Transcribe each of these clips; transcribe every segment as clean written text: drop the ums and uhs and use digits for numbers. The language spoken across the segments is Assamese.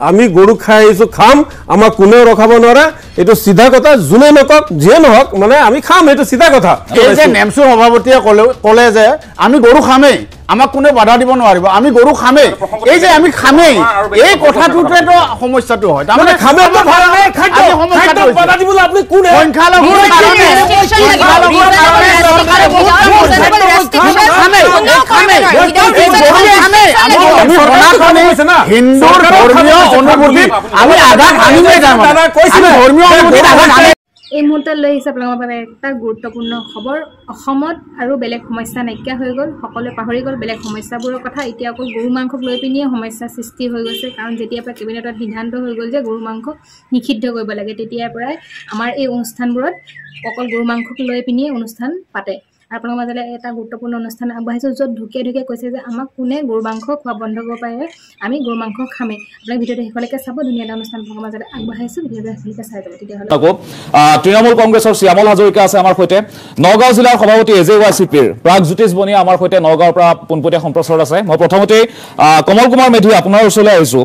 আমি গৰু খাই আইছো খাম আমাক কোনেও ৰখাব নোৱাৰে এটো সিধা কথা জুনে নকক যে নহক মানে আমি খাম এটো সিধা কথা এই যে নেমসুৰ সভাপতিয়ে কলে যে আমি গৰু খামেই আমাক কোনে বাধা দিব নোৱাৰিব আমি গরু খামেই এই যে আমি খামেই এই কথাটোতে তো সমস্যাটো হয় তাৰমানে খামে তো ভাড়া খাদ্য খাদ্য বাধা দিবলৈ আপুনি কোনে সংখ্যালঘুৰ কাৰণে চৰকাৰে হিন্দুৰ ধৰ্মীয় অনুভূতি আমি আধা ভাঙিলে এই মুহূৰ্তত লৈ আহিছে আপোনালোকৰ বাবে এটা গুৰুত্বপূৰ্ণ খবৰ অসমত আৰু বেলেগ সমস্যা নাইকিয়া হৈ গ'ল সকলোৱে পাহৰি গ'ল বেলেগ সমস্যাবোৰৰ কথা এতিয়া অকল গৰু মাংসক লৈ পিনিয়ে সমস্যা সৃষ্টি হৈ গৈছে কাৰণ যেতিয়াৰ পৰা কেবিনেটত সিদ্ধান্ত হৈ গ'ল যে গৰু মাংস নিষিদ্ধ কৰিব লাগে তেতিয়াৰ পৰাই আমাৰ এই অনুষ্ঠানবোৰত অকল গৰু মাংসক লৈ পিনিয়ে অনুষ্ঠান পাতে আপোনালোকৰ মাজলৈ এটা গুৰুত্বপূৰ্ণ অনুষ্ঠান আগবাঢ়িছে য'ত ঢুকিয়াই ঢুকিয়াই কৈছে যে আমাক কোনে গৰু মাংস খোৱা বন্ধ কৰিব পাৰে আমি গৰু মাংস খামেই আপোনালোকে ভিডিঅ'টো শেষলৈকে চাব ধুনীয়া এটা অনুষ্ঠান আপোনালোকৰ মাজলৈ আগবাঢ়াইছোঁ ভিডিঅ'টো শেষলৈকে চাই যাব তেতিয়াহ'লে তৃণমূল কংগ্ৰেছৰ শ্যামল হাজৰিকা আছে আমাৰ সৈতে নগাঁও জিলাৰ সভাপতি এজেৱাইচিপিৰ প্ৰাগজ্যোতিষ বনিয়া আমাৰ সৈতে নগাঁৱৰ পৰা পোনপটীয়া সম্প্ৰচাৰত আছে মই প্ৰথমতে কমল কুমাৰ মেধি আপোনাৰ ওচৰলৈ আহিছোঁ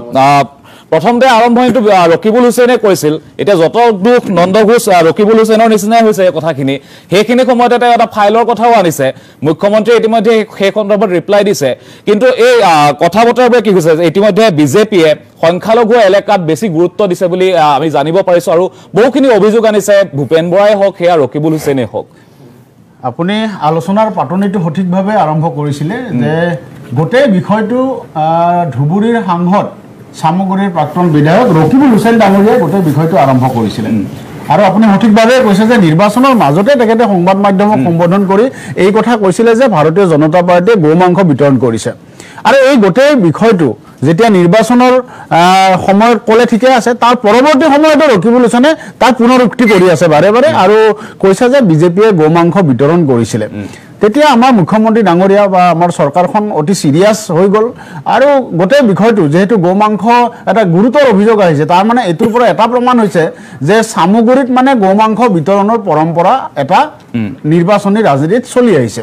প্ৰথমতে আৰম্ভণিটো ৰকিবুল হুছেইনে কৈছিল এতিয়া যত দুখ নন্দ ঘোষ ৰকিবুল হুছেইনৰ নিচিনাই হৈছে এই কথাখিনি সেইখিনি সময়তে এটা ফাইলৰ কথাও আনিছে মুখ্যমন্ত্ৰী ইতিমধ্যে সেই সন্দৰ্ভত ৰিপ্লাই দিছে কিন্তু এই কথা বতৰাবোৰ কি হৈছে ইতিমধ্যে বিজেপিয়ে সংখ্যালঘু এলেকাত বেছি গুৰুত্ব দিছে বুলি আমি জানিব পাৰিছো আৰু বহুখিনি অভিযোগ আনিছে ভূপেন বৰাই হওক সেয়া ৰকিবুল হুছেইনে হওক আপুনি আলোচনাৰ পাতনিটো সঠিকভাৱে আৰম্ভ কৰিছিলে যে গোটেই বিষয়টো ধুবুৰীৰ সাংসদ সামগ্ৰীৰ প্ৰাক্তন বিধায়ক ৰকিবুল হুছেইন ডাঙৰীয়াই গোটেই বিষয়টো আৰম্ভ কৰিছিলে আৰু আপুনি সঠিকভাৱে কৈছে যে নিৰ্বাচনৰ মাজতে তেখেতে সংবাদ মাধ্যমক সম্বোধন কৰি এই কথা কৈছিলে যে ভাৰতীয় জনতা পাৰ্টিয়ে গো মাংস বিতৰণ কৰিছে আৰু এই গোটেই বিষয়টো যেতিয়া নিৰ্বাচনৰ সময়ত ক'লে ঠিকে আছে তাৰ পৰৱৰ্তী সময়তো ৰকিবুল হুছেইনে তাৰ পুনৰুক্তি কৰি আছে বাৰে বাৰে আৰু কৈছে যে বিজেপিয়ে গো মাংস বিতৰণ কৰিছিলে তেতিয়া আমাৰ মুখ্যমন্ত্ৰী ডাঙৰীয়া বা আমাৰ চৰকাৰখন অতি সিৰিয়াস হৈ গ'ল আৰু গোটেই বিষয়টো যেহেতু গো মাংস এটা গুৰুতৰ অভিযোগ আহিছে তাৰ মানে এটোৰ পৰা এটা প্ৰমাণ হৈছে যে সামগ্ৰীত মানে গো মাংস বিতৰণৰ পৰম্পৰা এটা নিৰ্বাচনী ৰাজনীতিত চলি আহিছে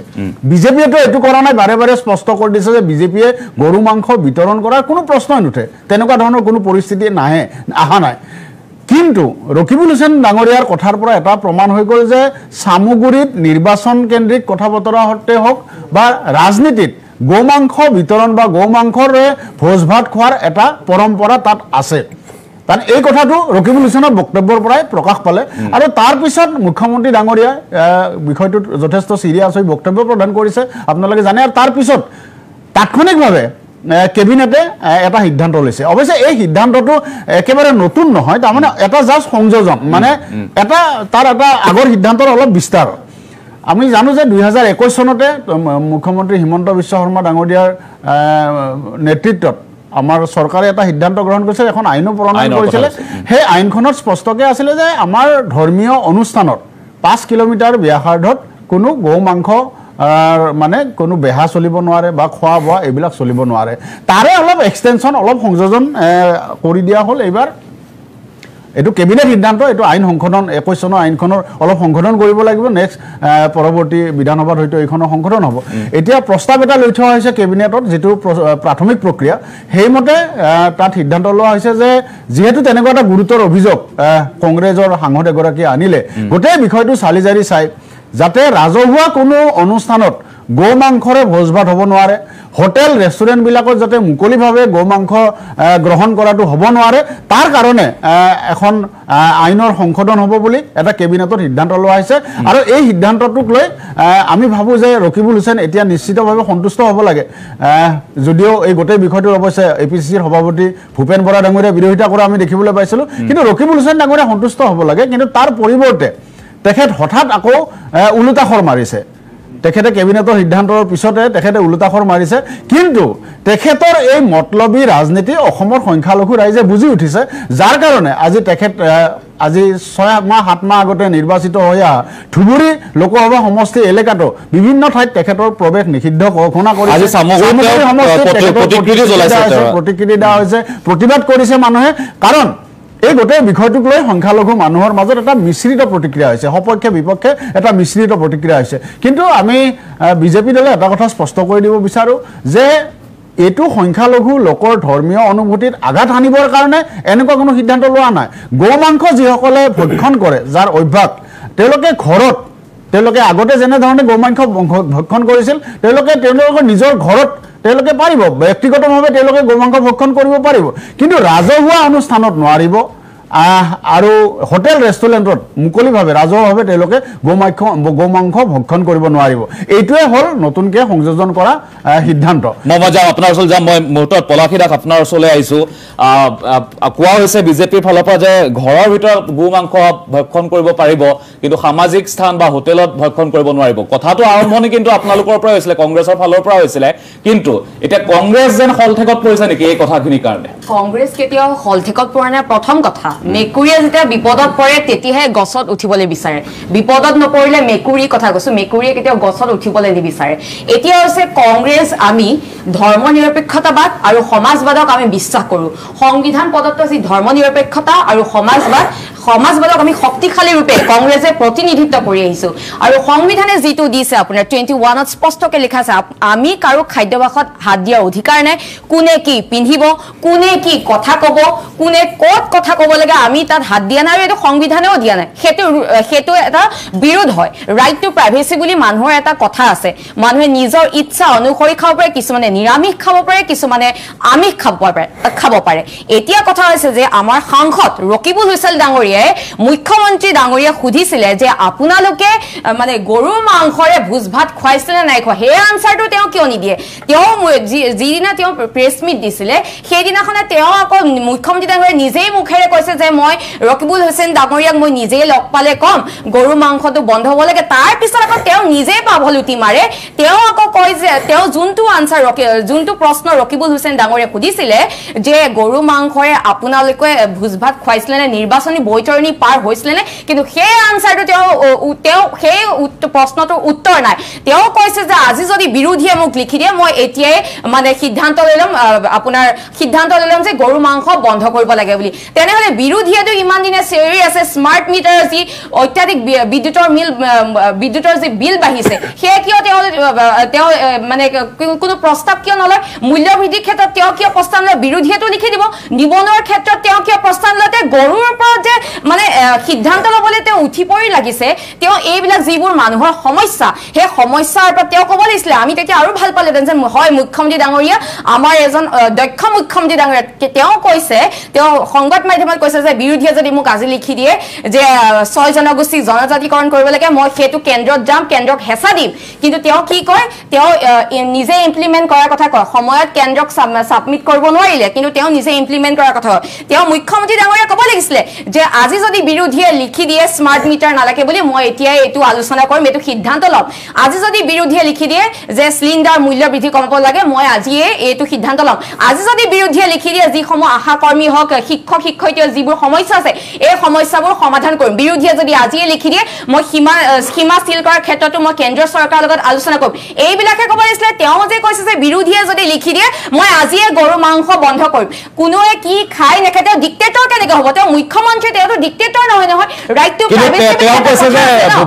বিজেপিয়েতো এটো কৰা নাই বাৰে বাৰে স্পষ্ট কৰি দিছে যে বিজেপিয়ে গৰু মাংস বিতৰণ কৰাৰ কোনো প্ৰশ্নই নুঠে তেনেকুৱা ধৰণৰ কোনো পৰিস্থিতি আহা নাই কিন্তু ৰকিবুল হুছেইন ডাঙৰীয়াৰ কথাৰ পৰা এটা প্ৰমাণ হৈ গ'ল যে সামগ্ৰীত নিৰ্বাচন কেন্দ্ৰিক কথা বতৰা হতে হওক বা ৰাজনীতিত গো মাংস বিতৰণ বা গো মাংসৰে ভোজ ভাত খোৱাৰ এটা পৰম্পৰা তাত আছে তাৰ এই কথাটো ৰকিবুল হুছেইনৰ বক্তব্যৰ পৰাই প্ৰকাশ পালে আৰু তাৰ পিছত মুখ্যমন্ত্ৰী ডাঙৰীয়া বিষয়টোত যথেষ্ট সিৰিয়াস হৈ বক্তব্য প্ৰদান কৰিছে আপোনালোকে জানে আৰু তাৰ পিছত তাৎক্ষণিকভাৱে কেবিনেটে এটা সিদ্ধান্ত লৈছে অৱশ্যে এই সিদ্ধান্তটো একেবাৰে নতুন নহয় তাৰ মানে এটা জাস্ট সংযোজন মানে এটা তাৰ এটা আগৰ সিদ্ধান্তৰ অলপ বিস্তাৰ আমি জানো যে 2021 চনতে মুখ্যমন্ত্ৰী হিমন্ত বিশ্ব শৰ্মা ডাঙৰীয়াৰ নেতৃত্বত আমাৰ চৰকাৰে এটা সিদ্ধান্ত গ্ৰহণ কৰিছে এখন আইনো প্ৰণয়ন কৰিছিল সেই আইনখনত স্পষ্টকৈ আছিল যে আমাৰ ধৰ্মীয় অনুষ্ঠানত 5 কিলোমিটাৰ ব্যাসাৰ্ধত কোনো গো মাংস মানে কোনো বেহা চলিব নোৱাৰে বা খোৱা বোৱা এইবিলাক চলিব নোৱাৰে তাৰে অলপ এক্সটেনশন অলপ সংযোজন কৰি দিয়া হ'ল এইবাৰ এটো কেবিনেট সিদ্ধান্ত এটো আইন সংশোধন 21 চনৰ আইনখনৰ অলপ সংশোধন কৰিব লাগিব নেক্সট পৰৱৰ্তী বিধানসভাত হয়তো এইখনৰ সংশোধন হ'ব এতিয়া প্ৰস্তাৱ এটা লৈ থোৱা হৈছে কেবিনেটত যেটো প্ৰাথমিক প্ৰক্ৰিয়া হেইমতে তাত সিদ্ধান্ত লোৱা হৈছে যে যেহেতু তেনেকুৱা এটা গুৰুতৰ অভিযোগ কংগ্ৰেছৰ সাংসদ এগৰাকী আনিলে গোটেই বিষয়টো চালিজাৰি চাই যাতে ৰাজহুৱা কোনো অনুষ্ঠানত গো মাংসৰে ভোজ ভাত হ'ব নোৱাৰে হোটেল ৰেষ্টুৰেণ্ট বিলাকত যাতে মুকলিভাৱে গো মাংস গ্ৰহণ কৰাটো হ'ব নোৱাৰে তাৰ কাৰণে এখন আইনৰ সংশোধন হ'ব বুলি এটা কেবিনেটৰ সিদ্ধান্ত লোৱা হৈছে আৰু এই সিদ্ধান্তটোক লৈ আমি ভাবো যে ৰকিবুল হুছেইন এতিয়া নিশ্চিতভাৱে সন্তুষ্ট হ'ব লাগে যদিও এই গোটেই বিষয়টোৰ অৱশ্যে এপিচিচিৰ সভাপতি ভূপেন বৰা ডাঙৰীয়া বিৰোধিতা কৰা আমি দেখিবলৈ পাইছিলোঁ কিন্তু ৰকিবুল হুছেইন ডাঙৰীয়া সন্তুষ্ট হ'ব লাগে কিন্তু তাৰ পৰিৱৰ্তে তেখেত হঠাৎ আকৌ উলুটাখৰ মাৰিছে তেখেতে কেবিনেটৰ সিদ্ধান্তৰ পিছতে তেখেতে উলুটাখৰ মাৰিছে কিন্তু তেখেতৰ এই মতলবী ৰাজনীতি অসমৰ সংখ্যালঘু ৰাইজে বুজি উঠিছে যাৰ কাৰণে আজি তেখেত আজি 6 মাহ 7 মাহ আগতে নিৰ্বাচিত হৈ ধুবুৰী লোকসভা সমষ্টি এলেকাটো বিভিন্ন ঠাইত তেখেতৰ প্ৰৱেশ নিষিদ্ধ ঘোষণা কৰিছে আজি প্ৰতিক্ৰিয়া দিয়া হৈছে প্ৰতিবাদ কৰিছে মানুহে কাৰণ এই গোটেই বিষয়টোক লৈ সংখ্যালঘু মানুহৰ মাজত এটা মিশ্ৰিত প্ৰতিক্ৰিয়া হৈছে সপক্ষে বিপক্ষে এটা মিশ্ৰিত প্ৰতিক্ৰিয়া হৈছে কিন্তু আমি বিজেপি দলে এটা কথা স্পষ্ট কৰি দিব বিচাৰো যে এইটো সংখ্যালঘু লোকৰ ধৰ্মীয় অনুভূতিত আঘাত হানিবৰ কাৰণে এনেকুৱা কোনো সিদ্ধান্ত লোৱা নাই গো মাংস যিসকলে ভক্ষণ কৰে যাৰ অভ্যাস তেওঁলোকে ঘৰত তেওঁলোকে আগতে যেনেধৰণে গো মাংস ভক্ষণ কৰিছিল তেওঁলোকৰ নিজৰ ঘৰত তেওঁলোকে পাৰিব ব্যক্তিগতভাৱে তেওঁলোকে গো মাংস ভক্ষণ কৰিব পাৰিব কিন্তু ৰাজহুৱা অনুষ্ঠানত নোৱাৰিব আৰু হোটেল ৰেষ্টুৰেণ্টত মুকলিভাৱে ৰাজহুৱাভাৱে তেওঁলোকে গো মাংস ভক্ষণ কৰিব নোৱাৰিব এইটোৱে হ'ল নতুনকৈ সংযোজন কৰা সিদ্ধান্ত মই যাম আপোনাৰ ওচৰত যাম মই মুহূৰ্তত পলাশী দাস আপোনাৰ ওচৰলৈ আহিছোঁ কোৱা হৈছে বিজেপিৰ ফালৰ পৰা যে ঘৰৰ ভিতৰত গো মাংস ভক্ষণ কৰিব পাৰিব কিন্তু সামাজিক স্থান বা হোটেলত ভক্ষণ কৰিব নোৱাৰিব কথাটো আৰম্ভণি কিন্তু আপোনালোকৰ পৰা হৈছিলে কংগ্ৰেছৰ ফালৰ পৰা হৈছিলে কিন্তু এতিয়া কংগ্ৰেছ যেন হলঠেকত পৰিছে নেকি এই কথাখিনিৰ কাৰণে কংগ্ৰেছ কেতিয়াও হলঠেকত পৰা নাই প্ৰথম কথা মেকুৰীয়ে যেতিয়া বিপদত পৰে তেতিয়াহে গছত উঠিবলৈ বিচাৰে বিপদত নপৰিলে মেকুৰী কথা কৈছো মেকুৰীয়ে কেতিয়াও গছত উঠিবলৈ নিবিচাৰে এতিয়া হৈছে কংগ্ৰেছ আমি ধৰ্ম নিৰপেক্ষতাবাদ আৰু সমাজবাদক আমি বিশ্বাস কৰো সংবিধান প্ৰদত্ত যি ধৰ্ম নিৰপেক্ষতা আৰু সমাজবাদক আমি শক্তিশালী ৰূপে কংগ্ৰেছে প্ৰতিনিধিত্ব কৰি আহিছো আৰু সংবিধানে যিটো দিছে আপোনাৰ 21ত স্পষ্টকৈ লিখা আছে আমি কাৰো খাদ্যবাসত হাত দিয়াৰ অধিকাৰ নাই কোনে কি পিন্ধিব কোনে কি কথা ক'ব কোনে ক'ত কথা ক'ব লাগে আমি তাত হাত দিয়া নাই আৰু এইটো সংবিধানেও দিয়া নাই সেইটো এটা বিৰোধ হয় ৰাইট টু প্ৰাইভেচি বুলি মানুহৰ এটা কথা আছে মানুহে নিজৰ ইচ্ছা অনুসৰি খাব পাৰে কিছুমানে নিৰামিষ খাব পাৰে কিছুমানে আমিষ খাব পাৰে এতিয়া কথা হৈছে যে আমাৰ সাংসদ ৰকিবুল হুছেইন ডাঙৰীয়াই মুখ্যমন্ত্ৰী ডাঙৰীয়াক সুধিছিলে যে আপোনালোকে মানে গৰুৰ মাংসৰে ভোজ ভাত খুৱাইছিলে নাই খোৱা সেই আনসাৰটো তেওঁ কিয় নিদিয়ে তেওঁ যিদিনা তেওঁ প্ৰেছ মিট দিছিলে সেইদিনাখনে তেওঁ আকৌ মুখ্যমন্ত্ৰী ডাঙৰীয়াই নিজেই মুখেৰে কৈছে যে মই ৰকিবুল হুছেইন ডাঙৰীয়াক মই নিজেই লগ পালে কম গৰু মাংসটো বন্ধ হ'ব লাগে তাৰ পিছত আকৌ তেওঁ নিজেই পাভলুটি মাৰে তেওঁ আকৌ কয় যে তেওঁ যোনটো প্ৰশ্ন ৰকিবুল হুছেইন ডাঙৰীয়াক সুধিছিলে যে গৰু মাংসৰে আপোনালোকে ভোজ ভাত খুৱাইছিলে নে নিৰ্বাচনী বৈতৰণি পাৰ হৈছিলে নে কিন্তু সেই আনসাৰটো তেওঁ সেই প্ৰশ্নটোৰ উত্তৰ নাই তেওঁ কৈছে যে আজি যদি বিৰোধীয়ে মোক লিখি দিয়ে মই এতিয়াই মানে সিদ্ধান্ত লৈ ল'ম যে গৰু মাংস বন্ধ কৰিব লাগে বুলি তেনেহ'লে বিৰোধীয়েতো ইমান দিনে চিঞৰি আছে স্মাৰ্ট মিটাৰ যি অত্যাধিক বিদ্যুতৰ যি বিল বাঢ়িছে সেয়া কিয় তেওঁ মানে কোনো প্ৰস্তাৱ কিয় নলয় মূল্যবৃদ্ধিৰ ক্ষেত্ৰত তেওঁ কিয় প্ৰস্তাৱ নলয় বিৰোধীয়েতো লিখি দিব নিবনুৱাৰ ক্ষেত্ৰত তেওঁ কিয় প্ৰস্তাৱ নলয় গৰুৰ ওপৰত যে মানে সিদ্ধান্ত ল'বলৈ তেওঁ উঠি পৰি লাগিছে তেওঁ এইবিলাক যিবোৰ মানুহৰ সমস্যা সেই সমস্যাৰ ওপৰত তেওঁ ক'ব লাগিছিলে আমি তেতিয়া আৰু ভাল পালেহেঁতেন যে হয় মুখ্যমন্ত্ৰী ডাঙৰীয়া আমাৰ এজন দক্ষ মুখ্যমন্ত্ৰী ডাঙৰীয়া তেওঁ কৈছে তেওঁ সংবাদ মাধ্যমত কৈছে যে বিৰোধীয়ে যদি মোক আজি লিখি দিয়ে যে 6 জনগোষ্ঠীক জনজাতিকৰণ কৰিব লাগে মই সেইটো কেন্দ্ৰত যাম কেন্দ্ৰক হেঁচা দিম কিন্তু তেওঁ কি কয় তেওঁ নিজে ইমপ্লিমেণ্ট কৰাৰ কথা কয় সময়ত কেন্দ্ৰক ছাবমিট কৰিব নোৱাৰিলে কিন্তু তেওঁ নিজে ইমপ্লিমেণ্ট কৰাৰ কথা কয় তেওঁ মুখ্যমন্ত্ৰী ডাঙৰীয়া ক'ব লাগিছিলে যে আজি যদি বিৰোধীয়ে লিখি দিয়ে স্মাৰ্ট মিটাৰ নালাগে বুলি মই এতিয়াই এইটো আলোচনা কৰিম এইটো সিদ্ধান্ত ল'ম আজি যদি বিৰোধীয়ে লিখি দিয়ে যে চিলিণ্ডাৰ মূল্য বৃদ্ধি কমাব লাগে মই আজিয়ে এইটো সিদ্ধান্ত ল'ম আজি যদি বিৰোধীয়ে লিখি দিয়ে যিসমূহ আশা কৰ্মী হওক শিক্ষক শিক্ষয়িত্ৰীৰ যিবোৰ সমস্যা আছে এই সমস্যাবোৰ সমাধান কৰিম বিৰোধীয়ে যদি আজিয়ে লিখি দিয়ে মই সীমা স্থিৰ কৰাৰ ক্ষেত্ৰতো মই কেন্দ্ৰীয় চৰকাৰৰ লগত আলোচনা কৰিম এইবিলাকে ক'ব লাগিছিলে তেওঁ যে কৈছে যে বিৰোধীয়ে যদি লিখি দিয়ে মই আজিয়ে গৰু মাংস বন্ধ কৰিম কোনোৱে কি খাই নেখায় তেওঁ ডিক্টেটৰ কেনেকৈ হ'ব তেওঁ মুখ্যমন্ত্ৰী তেওঁতো ডিক্টেটৰ নহয় ৰাইট টু প্ৰাইভেচি তেওঁ কৈছে যে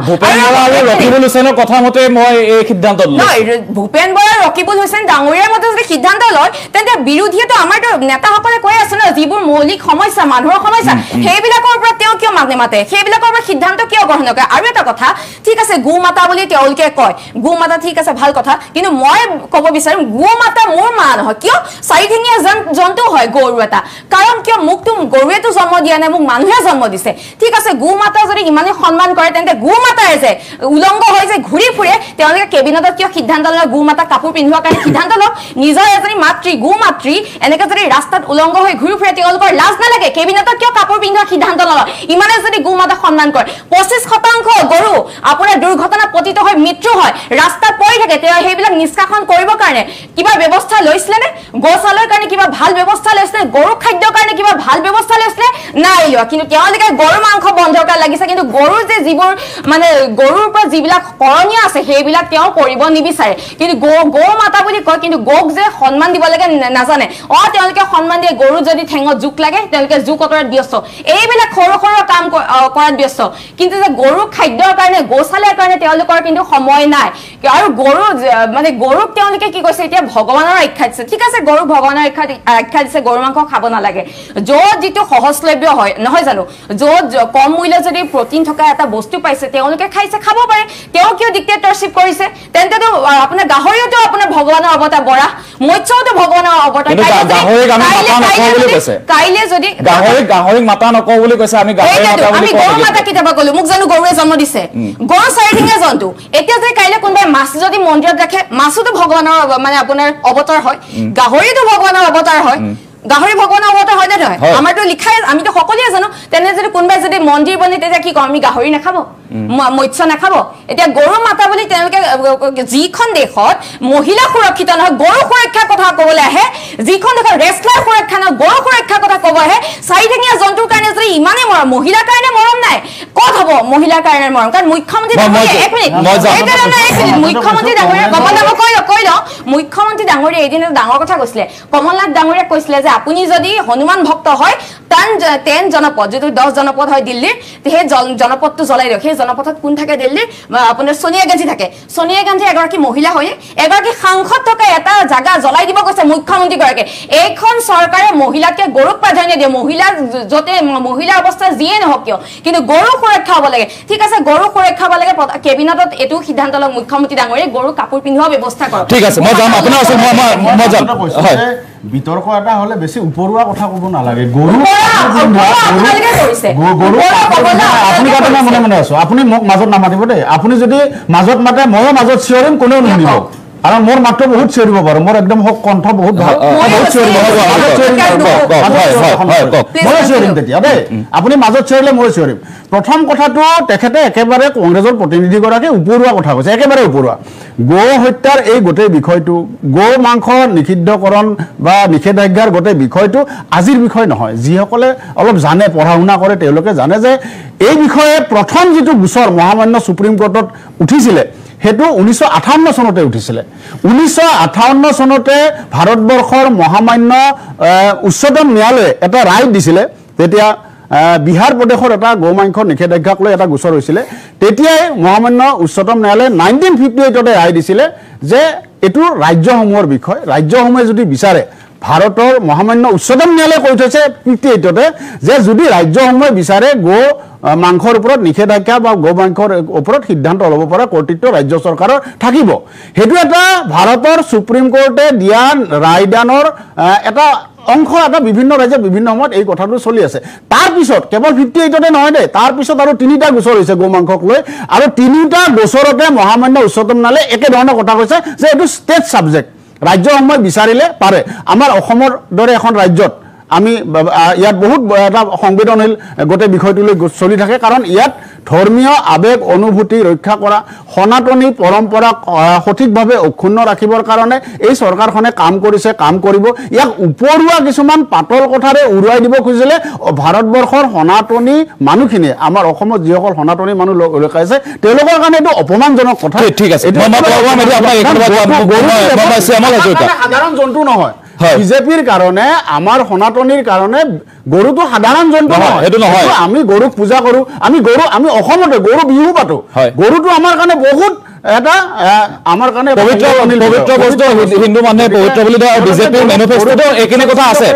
ভূপেন বৰা আৰু ৰকিবুল হুছেইনৰ কথা মতে মই এই সিদ্ধান্ত নহয় ভূপেন বৰা ৰকিবুল হুছেইন ডাঙৰীয়াৰ মতে যদি সিদ্ধান্ত লয় তেন্তে বিৰোধীয়েতো আমাৰতো নেতাসকলে কৈ আছে ন যিবোৰ মৌলিক সমস্যা মানুহৰ সমস্যা সেইবিলাকৰ ওপৰত তেওঁ কিয় মাতে সেইবিলাকৰ ওপৰত সিদ্ধান্ত কিয় গ্ৰহণ নকৰে আৰু এটা কথা ঠিক আছে গো মাতা বুলি তেওঁলোকে কয় গো মাতা ঠিক আছে ভাল কথা কিন্তু মই ক'ব বিচাৰিম গো মাতা মোৰ মা নহয় কিয় চাৰিঠেঙীয়া জন্তু হয় গৰু এটা কাৰণ কিয় মোকতো গৰুৱেতো জন্ম দিয়া নাই মোক মানুহে জন্ম দিছে ঠিক আছে গো মাতা যদি ইমানে সন্মান কৰে তেন্তে গো মাতাই যে উলংগ হৈ যে ঘূৰি ফুৰে তেওঁলোকে কেবিনেটত কিয় সিদ্ধান্ত লয় গো মাতা কাপোৰ পিন্ধোৱাৰ কাৰণে সিদ্ধান্ত লওক নিজৰ এজনী মাতৃ গো মাতৃ এনেকৈ যদি ৰাস্তাত উলংগ হৈ ঘূৰি ফুৰে তেওঁলোকৰ লাজ নালাগে কেবিনেটত কিয় কাপোৰ পিন্ধোৱাৰ সিদ্ধান্ত নলয় ইমানে যদি গো মাতা সন্মান কৰে 25% গৰু আপোনাৰ দুৰ্ঘটনা পতিত হৈ মৃত্যু হয় ৰাস্তাত পৰি থাকে তেওঁ সেইবিলাক নিষ্কাশন কৰিবৰ কাৰণে কিবা ব্যৱস্থা লৈছিলে নে গৌশালাৰ কাৰণে কিবা ভাল ব্যৱস্থা লৈছিলে গৰু খাদ্যৰ কাৰণে কিবা ভাল ব্যৱস্থা লৈছিলে নাই লোৱা কিন্তু তেওঁলোকে গৰু মাংস বন্ধ কৰা লাগিছে কিন্তু গৰুৰ যে যিবোৰ মানে গৰুৰ পৰা যিবিলাক কৰণীয় আছে সেইবিলাক তেওঁ কৰিব নিবিচাৰে কিন্তু গৌ মাতা বুলি কয় কিন্তু গৌক যে সন্মান দিব লাগে নাজানে তেওঁলোকে সন্মান দিয়ে গৰু যদি ঠেঙত জোক লাগে তেওঁলোকে জোক অতৰাত ব্যস্ত এইবিলাক সৰু সৰু কাম কৰাত ব্যস্ত কিন্তু যে গৰু খাদ্যৰ কাৰণে গোশালাৰ কাৰণে তেওঁলোকৰ কিন্তু সময় নাই আৰু গৰু মানে গৰুক তেওঁলোকে কি কৈছে এতিয়া ভগৱানৰ আখ্যা দিছে ঠিক আছে গৰুক ভগৱানৰ আখ্যা দিছে গৰু মাংস খাব নালাগে য'ত যিটো সহজলভ্য হয় নহয় জানো য'ত কম মূল্য যদি প্ৰটিন থকা এটা বস্তু পাইছে তেওঁলোকে খাইছে খাব পাৰে তেওঁ কিয় ডিক্টেটৰশ্বিপ কৰিছে তেন্তেতো আপোনাৰ গাহৰিওতো আপোনাৰ ভগৱানৰ অৱতাৰ বৰা মৎস্যওতো ভগৱানৰ অৱতাৰ কাইলে যদি গাহৰিক মাতা নকওঁ বুলি কৈছে আমি গৰু মাতা কেতিয়াবা ক'লো মোক জানো গৰুৱে জন্ম দিছে গৰু চাৰিঠেঙীয়া জন্তু এতিয়া যে কাইলে কোনোবাই মাছ যদি মন্দিৰত ৰাখে মাছোতো ভগৱানৰ মানে আপোনাৰ অৱতাৰ হয় গাহৰিটো ভগৱানৰ অৱতাৰ হয় গাহৰি ভগৱানৰ অৱতাৰ হয় নে নহয় আমাৰতো লিখাই আমিতো সকলোৱে জানো তেনে যদি কোনোবাই যদি মন্দিৰ বনে তেতিয়া কি কওঁ আমি গাহৰি নাখাব মৎস্য নাখাব এতিয়া গৰু মাতা বুলি তেওঁলোকে যিখন দেশত মহিলা সুৰক্ষিত নহয় গৰু সুৰক্ষাৰ কথা ক'বলৈ আহে যিখন দেশত ৰেষ্টলাৰ সুৰক্ষা নহয় গৰু সুৰক্ষাৰ কথা ক'ব আহে চাৰিঠেঙীয়া জন্তুৰ কাৰণে যদি ইমানেই মৰম মহিলাৰ কাৰণে মৰম নাই ক'ত হ'ব মহিলাৰ কাৰণে মৰম কাৰণ মুখ্যমন্ত্ৰী মুখ্যমন্ত্ৰী ডাঙৰীয়া কৈ লওঁ মুখ্যমন্ত্ৰী ডাঙৰীয়া এদিন এটা ডাঙৰ কথা কৈছিলে কমল নাথ ডাঙৰীয়াই কৈছিলে যে আপুনি যদি হনুমান ভক্ত হয় 10 জনপদ যদি 10 জনপদ হয় দিল্লীৰ সেই জনপদটো জ্বলাই দিয়ক সেই জনপথত কোন থাকে দিল্লীৰ আপোনাৰ সোনিয়া গান্ধী থাকে সোনিয়া গান্ধী এগৰাকী মহিলা হয় এগৰাকী সাংসদ থকা এটা জাগা জ্বলাই দিব কৈছে মুখ্যমন্ত্ৰী গৰাকী এইখন চৰকাৰে মহিলাকে গৰুক প্ৰাধান্য দিয়ে মহিলা যতে মহিলা অৱস্থা যিয়ে নহওক কিয় কিন্তু গৰু সুৰক্ষা হ'ব লাগে ঠিক আছে গৰু সুৰক্ষা হ'ব লাগে কেবিনেটত এইটো সিদ্ধান্ত লওক মুখ্যমন্ত্ৰী ডাঙৰীয়াই গৰু কাপোৰ পিন্ধোৱা ব্যৱস্থা কৰক ঠিক আছে মই যাম আপোনাৰ ওচৰত মই যাম হয় বিতৰ্ক এটা হলে বেছি উপৰুৱা কথা ক'ব নালাগে গৰু আপুনি মনে আছো আপুনি মোক মাজত নামাতিব দেই আপুনি যদি মাজত মাতে ময়ো মাজত চিঞৰিম কোনেও নুশুনিব কাৰণ মোৰ মাত্ৰ বহুত চিঞৰিব পাৰো মোৰ একদম কণ্ঠ বহুত ভাল মই চিঞৰিম তেতিয়া দেই আপুনি মাজত চিঞৰিলে মই চিঞৰিম প্ৰথম কথাটো তেখেতে একেবাৰে কংগ্ৰেছৰ প্ৰতিনিধিগৰাকী উপৰুৱা কথা কৈছে একেবাৰে উপৰুৱা গৌ হত্যাৰ এই গোটেই বিষয়টো গৌ মাংস নিষিদ্ধকৰণ বা নিষেধাজ্ঞাৰ গোটেই বিষয়টো আজিৰ বিষয় নহয় যিসকলে অলপ জানে পঢ়া শুনা কৰে তেওঁলোকে জানে যে এই বিষয়ে প্ৰথম যিটো গোচৰ মহামান্য সুপ্ৰিম কোৰ্টত উঠিছিলে হেতু 1958 চনতে উঠিছিলে 1958 চনতে ভাৰতবৰ্ষৰ মহামান্য উচ্চতম ন্যায়ালয়ে এটা ৰায় দিছিলে তেতিয়া বিহাৰ প্ৰদেশৰ এটা গৌ মাংস নিষেধাজ্ঞাক লৈ এটা গোচৰ হৈছিলে তেতিয়াই মহামান্য উচ্চতম ন্যায়ালয়ে 1958তে ৰায় দিছিলে যে এটো ৰাজ্যসমূহৰ বিষয় ৰাজ্যসমূহে যদি বিচাৰে ভাৰতৰ মহামান্য উচ্চতম ন্যায়ালয়ে কৈ থৈছে 58তে যে যদি ৰাজ্যসমূহে বিচাৰে গৌ মাংসৰ ওপৰত নিষেধাজ্ঞা বা গৌ মাংসৰ ওপৰত সিদ্ধান্ত ল'ব পৰা কৰ্তৃত্ব ৰাজ্য চৰকাৰৰ থাকিব হেতু এটা ভাৰতৰ সুপ্ৰিম কোৰ্টে দিয়া ৰায়দানৰ এটা অংশ এটা বিভিন্ন ৰাজ্যত বিভিন্ন সময়ত এই কথাটো চলি আছে তাৰ পিছত কেৱল 58তে নহয় দে তাৰ পিছত আৰু তিনিটা গোচৰ হৈছে গৌ মাংসক লৈ আৰু তিনিটা গোচৰতে মহামান্য উচ্চতম ন্যায়ালয়ে একে ধৰণৰ কথা কৈছে যে এটো ষ্টেট সাবজেক্ট ৰাজ্যসমূহে বিচাৰিলে পাৰে আমাৰ অসমৰ দৰে এখন ৰাজ্যত আমি ইয়াত বহুত এটা সংবেদনশীল গোটেই বিষয়টোলৈ চলি থাকে কাৰণ ইয়াত ধৰ্মীয় আবেগ অনুভূতি ৰক্ষা কৰা সনাতনী পৰম্পৰা সঠিকভাৱে অক্ষুণ্ণ ৰাখিবৰ কাৰণে এই চৰকাৰখনে কাম কৰিছে কাম কৰিব ইয়াক উপৰুৱা কিছুমান পাতল কথাৰে উৰুৱাই দিব খুজিলে ভাৰতবৰ্ষৰ সনাতনী মানুহখিনি আমাৰ অসমত যিসকল সনাতনী মানুহ লোকাইছে তেওঁলোকৰ কাৰণে এইটো অপমানজনক কথা ঠিক আছে সাধাৰণ জন্তু নহয় বিজেপিৰ কাৰণে আমাৰ সনাতনীৰ কাৰণে গৰুটো সাধাৰণ জন্তু নহয় এটো নহয় আমি গৰুক পূজা কৰো আমি অসমতে গৰু বিহু পাতো গৰুটো আমাৰ কাৰণে বহুত এটা আমাৰ কাৰণে পবিত্ৰ বস্তু হিন্দু মানুহে পবিত্ৰ বুলি ধৰে বিজেপিৰ মেনিফেষ্টোটো এইখিনি কথা আছে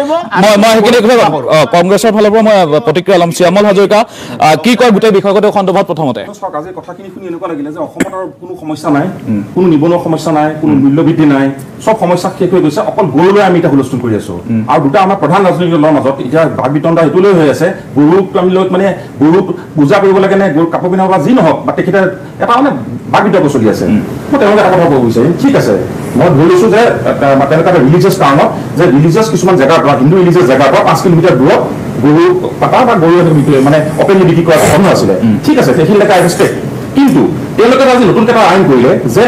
মই সেইখিনি কথা কংগ্ৰেছৰ ফালৰ পৰা মই প্ৰতিক্ৰিয়া ল'ম শ্যামল হাজৰিকা কি কয় গোটেই বিষয়গত সন্দৰ্ভত প্ৰথমতে আজি কথাখিনি শুনি এনেকুৱা লাগিলে যে অসমত আৰু কোনো সমস্যা নাই কোনো নিবনুৱা সমস্যা নাই কোনো মূল্যবৃদ্ধি নাই সব সমস্যা শেষ হৈ গৈছে অকল গৰুলৈ আমি এটা হুলস্থুল কৰি আছো আৰু দুটা আমাৰ প্ৰধান ৰাজনৈতিক দলৰ মাজত এতিয়া ভাগ বিতণ্ডা সেইটোলৈ হৈ আছে গৰুক আমি লৈ মানে গৰুক পূজা কৰিব লাগে নে গৰু কাপোৰ পিন্ধাব বা যি নহওক বা তেখেতে এটা মানে ভাগ বিতৰ্ক চলি আছে মই তেওঁলোকে এটা কথা ক'ব বিচাৰিম ঠিক আছে মই ধৰি লৈছো যে তেওঁলোকে এটা ৰিলিজিয়াছ কাৰণত যে ৰিলিজিয়াছ কিছুমান জেগাৰ পৰা হিন্দু ৰিলিজিয়াছ জেগাৰ পৰা 5 কিলোমিটাৰ দূৰত গৰু পাতা বা গৰু মানে অপেনলি বিক্ৰী কৰা বন্ধ আছিলে ঠিক আছে সেইখিনিলৈকে আই ৰেচপেক্ট কিন্তু তেওঁলোকে আজি নতুনকৈ এটা আইন কৰিলে যে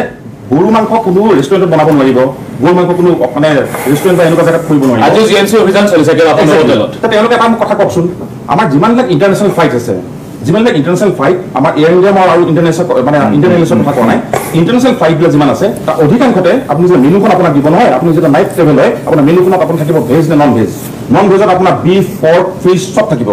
গৰু মাংস কোনো ৰেষ্টুৰেণ্টত বনাব নোৱাৰিব, গৰু মাংস কোনো মানে ৰেষ্টুৰেণ্ট বা এনেকুৱা জেগাত কৰিব নোৱাৰিব। আজি জিএমচি অভিযান চলিছে আপোনাৰ হোটেলত, তেওঁলোকে এটা কথা কওকচোন, আমাৰ যিমানবিলাক ইণ্টাৰনেশ্যনেল ফ্লাইট আছে, যিমানবিলাক ইণ্টাৰনেশ্যনেল ফ্লাইট আমাৰ এয়াৰ ইণ্ডিয়া আৰু ইণ্টাৰনেশ্যনেল মানে ইণ্ডিয়ান এয়াৰলাইন্সৰ কথা কোৱা নাই, ইণ্টাৰনেশ্যনেল ফ্লাইটবিলাক যিমান আছে তাৰ অধিকাংশতে আপুনি যেতিয়া মেনুখন আপোনাক দিব নহয়, আপুনি যেতিয়া নাইট ট্ৰেভেল হয় আপোনাৰ মেনুখনত আপোনাৰ থাকিব ভেজ নে নন ভেজ, নন ভেজত আপোনাৰ বিফ, পৰ্ক, ফিছ চব থাকিব।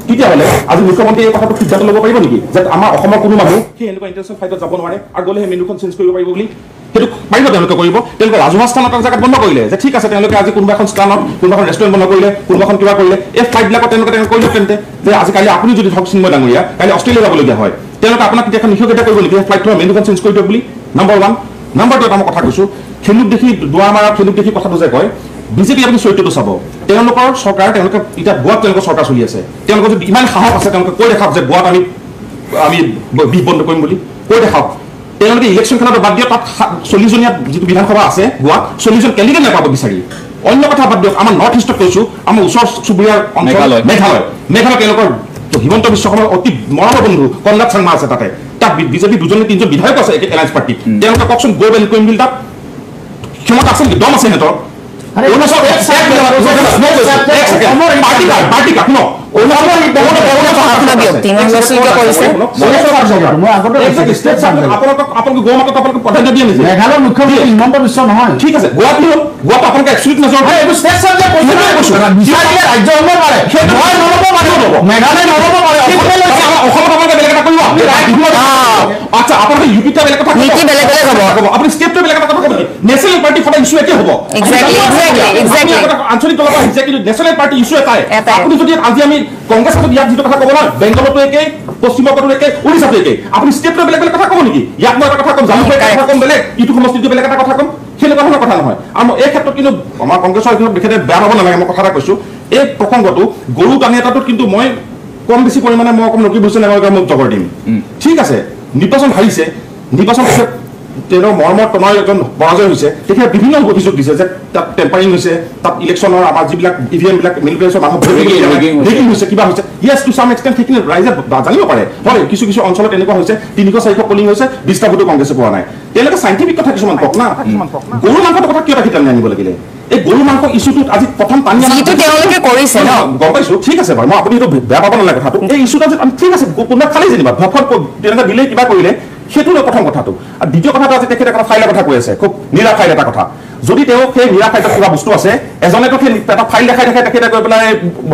তেতিয়াহ'লে আজি মুখ্যমন্ত্ৰীয়ে এই কথাটো সিদ্ধান্ত ল'ব পাৰিব নেকি যে আমাৰ অসমৰ কোনো মানুহ সেই এনেকুৱা ইণ্টাৰনেশ্যনেল ফ্লাইটত যাব নোৱাৰে আৰু গ'লে সেই মেনুখন চেঞ্জ কৰিব পাৰিব বুলি? সেইটো পাৰিব তেওঁলোকে কৰিব। তেওঁলোকে ৰাজহুৱা স্থানত এটা জেগাত বন্ধ কৰিলে যে ঠিক আছে, তেওঁলোকে আজি কোনোবা এখন স্থানত কোনোবা এখন ৰেষ্টুৰেণ্ট বন্ধ কৰিলে, কোনোবাখন কিবা কৰিলে, এই ফ্লাইটবিলাকত তেওঁলোকে কৰিলে তেন্তে যে আজিকালি আপুনি যদি ধৰক চিন্ময় ডাঙৰীয়া কালি অষ্ট্ৰেলিয়া যাবলগীয়া হয়, তেওঁলোকে আপোনাক কেতিয়া নিষেধ কৰিব নেকি ফ্লাইটৰ মেনুখন চেঞ্জ কৰি দিয়ক বুলি? নম্বৰ 1। নম্বৰ 2 এটা মই কথা কৈছোঁ, খেলুক দেখি দুৱাৰ মাৰা খেলুক দেখি কথাটো যে কয়, বিজেপি আপুনি চৰিত্ৰটো চাব, তেওঁলোকৰ চৰকাৰ, তেওঁলোকে এতিয়া গোৱাত তেওঁলোকৰ চৰকাৰ চলি আছে, তেওঁলোকৰ যদি ইমান সাহস আছে তেওঁলোকে কৈ দেখাওক যে গোৱাত আমি বিষ বন্ধ কৰিম বুলি, কৈ দেখাওক। তেওঁলোকে ইলেকশ্যনখনত বাদ দিয়ক, তাত 40জনীয়া যিটো বিধানসভা আছে গোৱাত, 40জন কেণ্ডিডেট নাপাব বিচাৰি। অন্য কথা বাদ দিয়ক, আমাৰ নৰ্থ ইষ্টত কৈছোঁ, আমাৰ ওচৰ চুবুৰীয়াৰ অঞ্চল মেঘালয় তেওঁলোকৰ হিমন্ত বিশ্ব শৰ্মাৰ অতি মৰমৰ বন্ধু কনৰাড চাংমা আছে, তাত বিজেপি 2জন নে 3জন বিধায়ক আছে এলায়েন্স পাৰ্টি। তেওঁলোকে কওকচোন গৈ বেল কৰিম বুলি তাত ক্ষমতা আছে নেকি, দম আছে সিহঁতৰ? মেঘালয়ৰ মুখ্যমন্ত্ৰী হিমন্ত বিশ্ব নহয়, ঠিক আছে, গোৱাত কি হ'ল? গোৱাত আপোনালোকে একচুৱেলি নজৰ মেঘালয় নল'ব পাৰে, অসমত আপোনালোকে বেলেগ এটা কৰিব। আচ্ছা, আপোনালোকে ইউপিত বেলেগ কথা ক'ব, আপুনি ষ্টেটটো বেলেগ এটা কথা ক'ব নেকি? নেশ্যনেল পাৰ্টি সদায় ইছ্যু একে হ'ব, আঞ্চলিক দলৰ পৰা আহিছে, কিন্তু নেশ্যনেল পাৰ্টি ইছ্যু এটাই। আপুনি যদি আজি আমি কংগ্ৰেছ হাতত ইয়াত যিটো কথা ক'ব নহয়, বেংগলতো একেই, পশ্চিমবংগতো একেই, উৰিষ্যাতো একেই, আপুনি ষ্টেটটো বেলেগ বেলেগ কথা ক'ব নেকি? ইয়াত মই এটা কথা ক'ম, জামুগুৰিত কথা ক'ম বেলেগ, ইটো সমষ্টিটো বেলেগ এটা কথা ক'ম, সেনেকুৱা ধৰণৰ কথা নহয়। আৰু এই ক্ষেত্ৰত কিন্তু আমাৰ কংগ্ৰেছৰ বিশেষে বেয়া হ'ব নালাগে, মই কথা এটা কৈছোঁ, এই প্ৰসংগটো গৰু টানি এটাটোত কিন্তু মই কম বেছি পৰিমাণে মই অকণ ৰকিব হুছেইন ডাঙৰীয়াক মোক জগৰ দিম। ঠিক আছে, নিৰ্বাচন হাৰিছে, নিৰ্বাচন পিছত তেওঁৰ মৰ্মৰ টনাৰ এজন পৰাজয় হৈছে, তেতিয়া বিভিন্ন অভিযোগ দিছে যে তাত টেম্পাৰিং হৈছে, তাত ইলেকশ্যনৰ আমাৰ যিবিলাক EVM বিলাক মেনিপুলেশ্যন মানুহ ৰেগিং হৈছে, কিবা হৈছে। ইয়েছ, টু চাম এক্সটেণ্ট সেইখিনি ৰাইজে জানিব পাৰে, হয় কিছু কিছু অঞ্চলত এনেকুৱা হৈছে 300-400 পলিং হৈছে, 20টা ভোটো কংগ্ৰেছে পোৱা নাই। তেওঁলোকে চাইণ্টিফিক কথা কিছুমান কওক না। গৰু মাংসৰ কথা কিয় ৰাখি টানি আনিব লাগিলে? এই গৰু মাংস ইছ্যুটোত আজি প্ৰথম টানি তেওঁলোকে কৰিছে ন, গম পাইছোঁ, ঠিক আছে বাৰু, মই আপুনি এইটো বেয়া পাব নালাগে কথাটো। এই ইছ্যুটো ঠিক আছে, কোনোবা খালি যেনিবা ভফত তেনেকুৱা দিলে কিবা কৰিলে, সেইটো প্ৰথম কথাটো। আৰু দ্বিতীয় কথাটো আজি তেখেতে এটা ফাইলৰ কথা কৈ আছে, খুব নিৰা ফাইল এটা কথা। যদি তেওঁ সেই নিৰা ফাইলত কিবা বস্তু আছে, এজনেতো সেই এটা ফাইল দেখাই তেখেতে গৈ পেলাই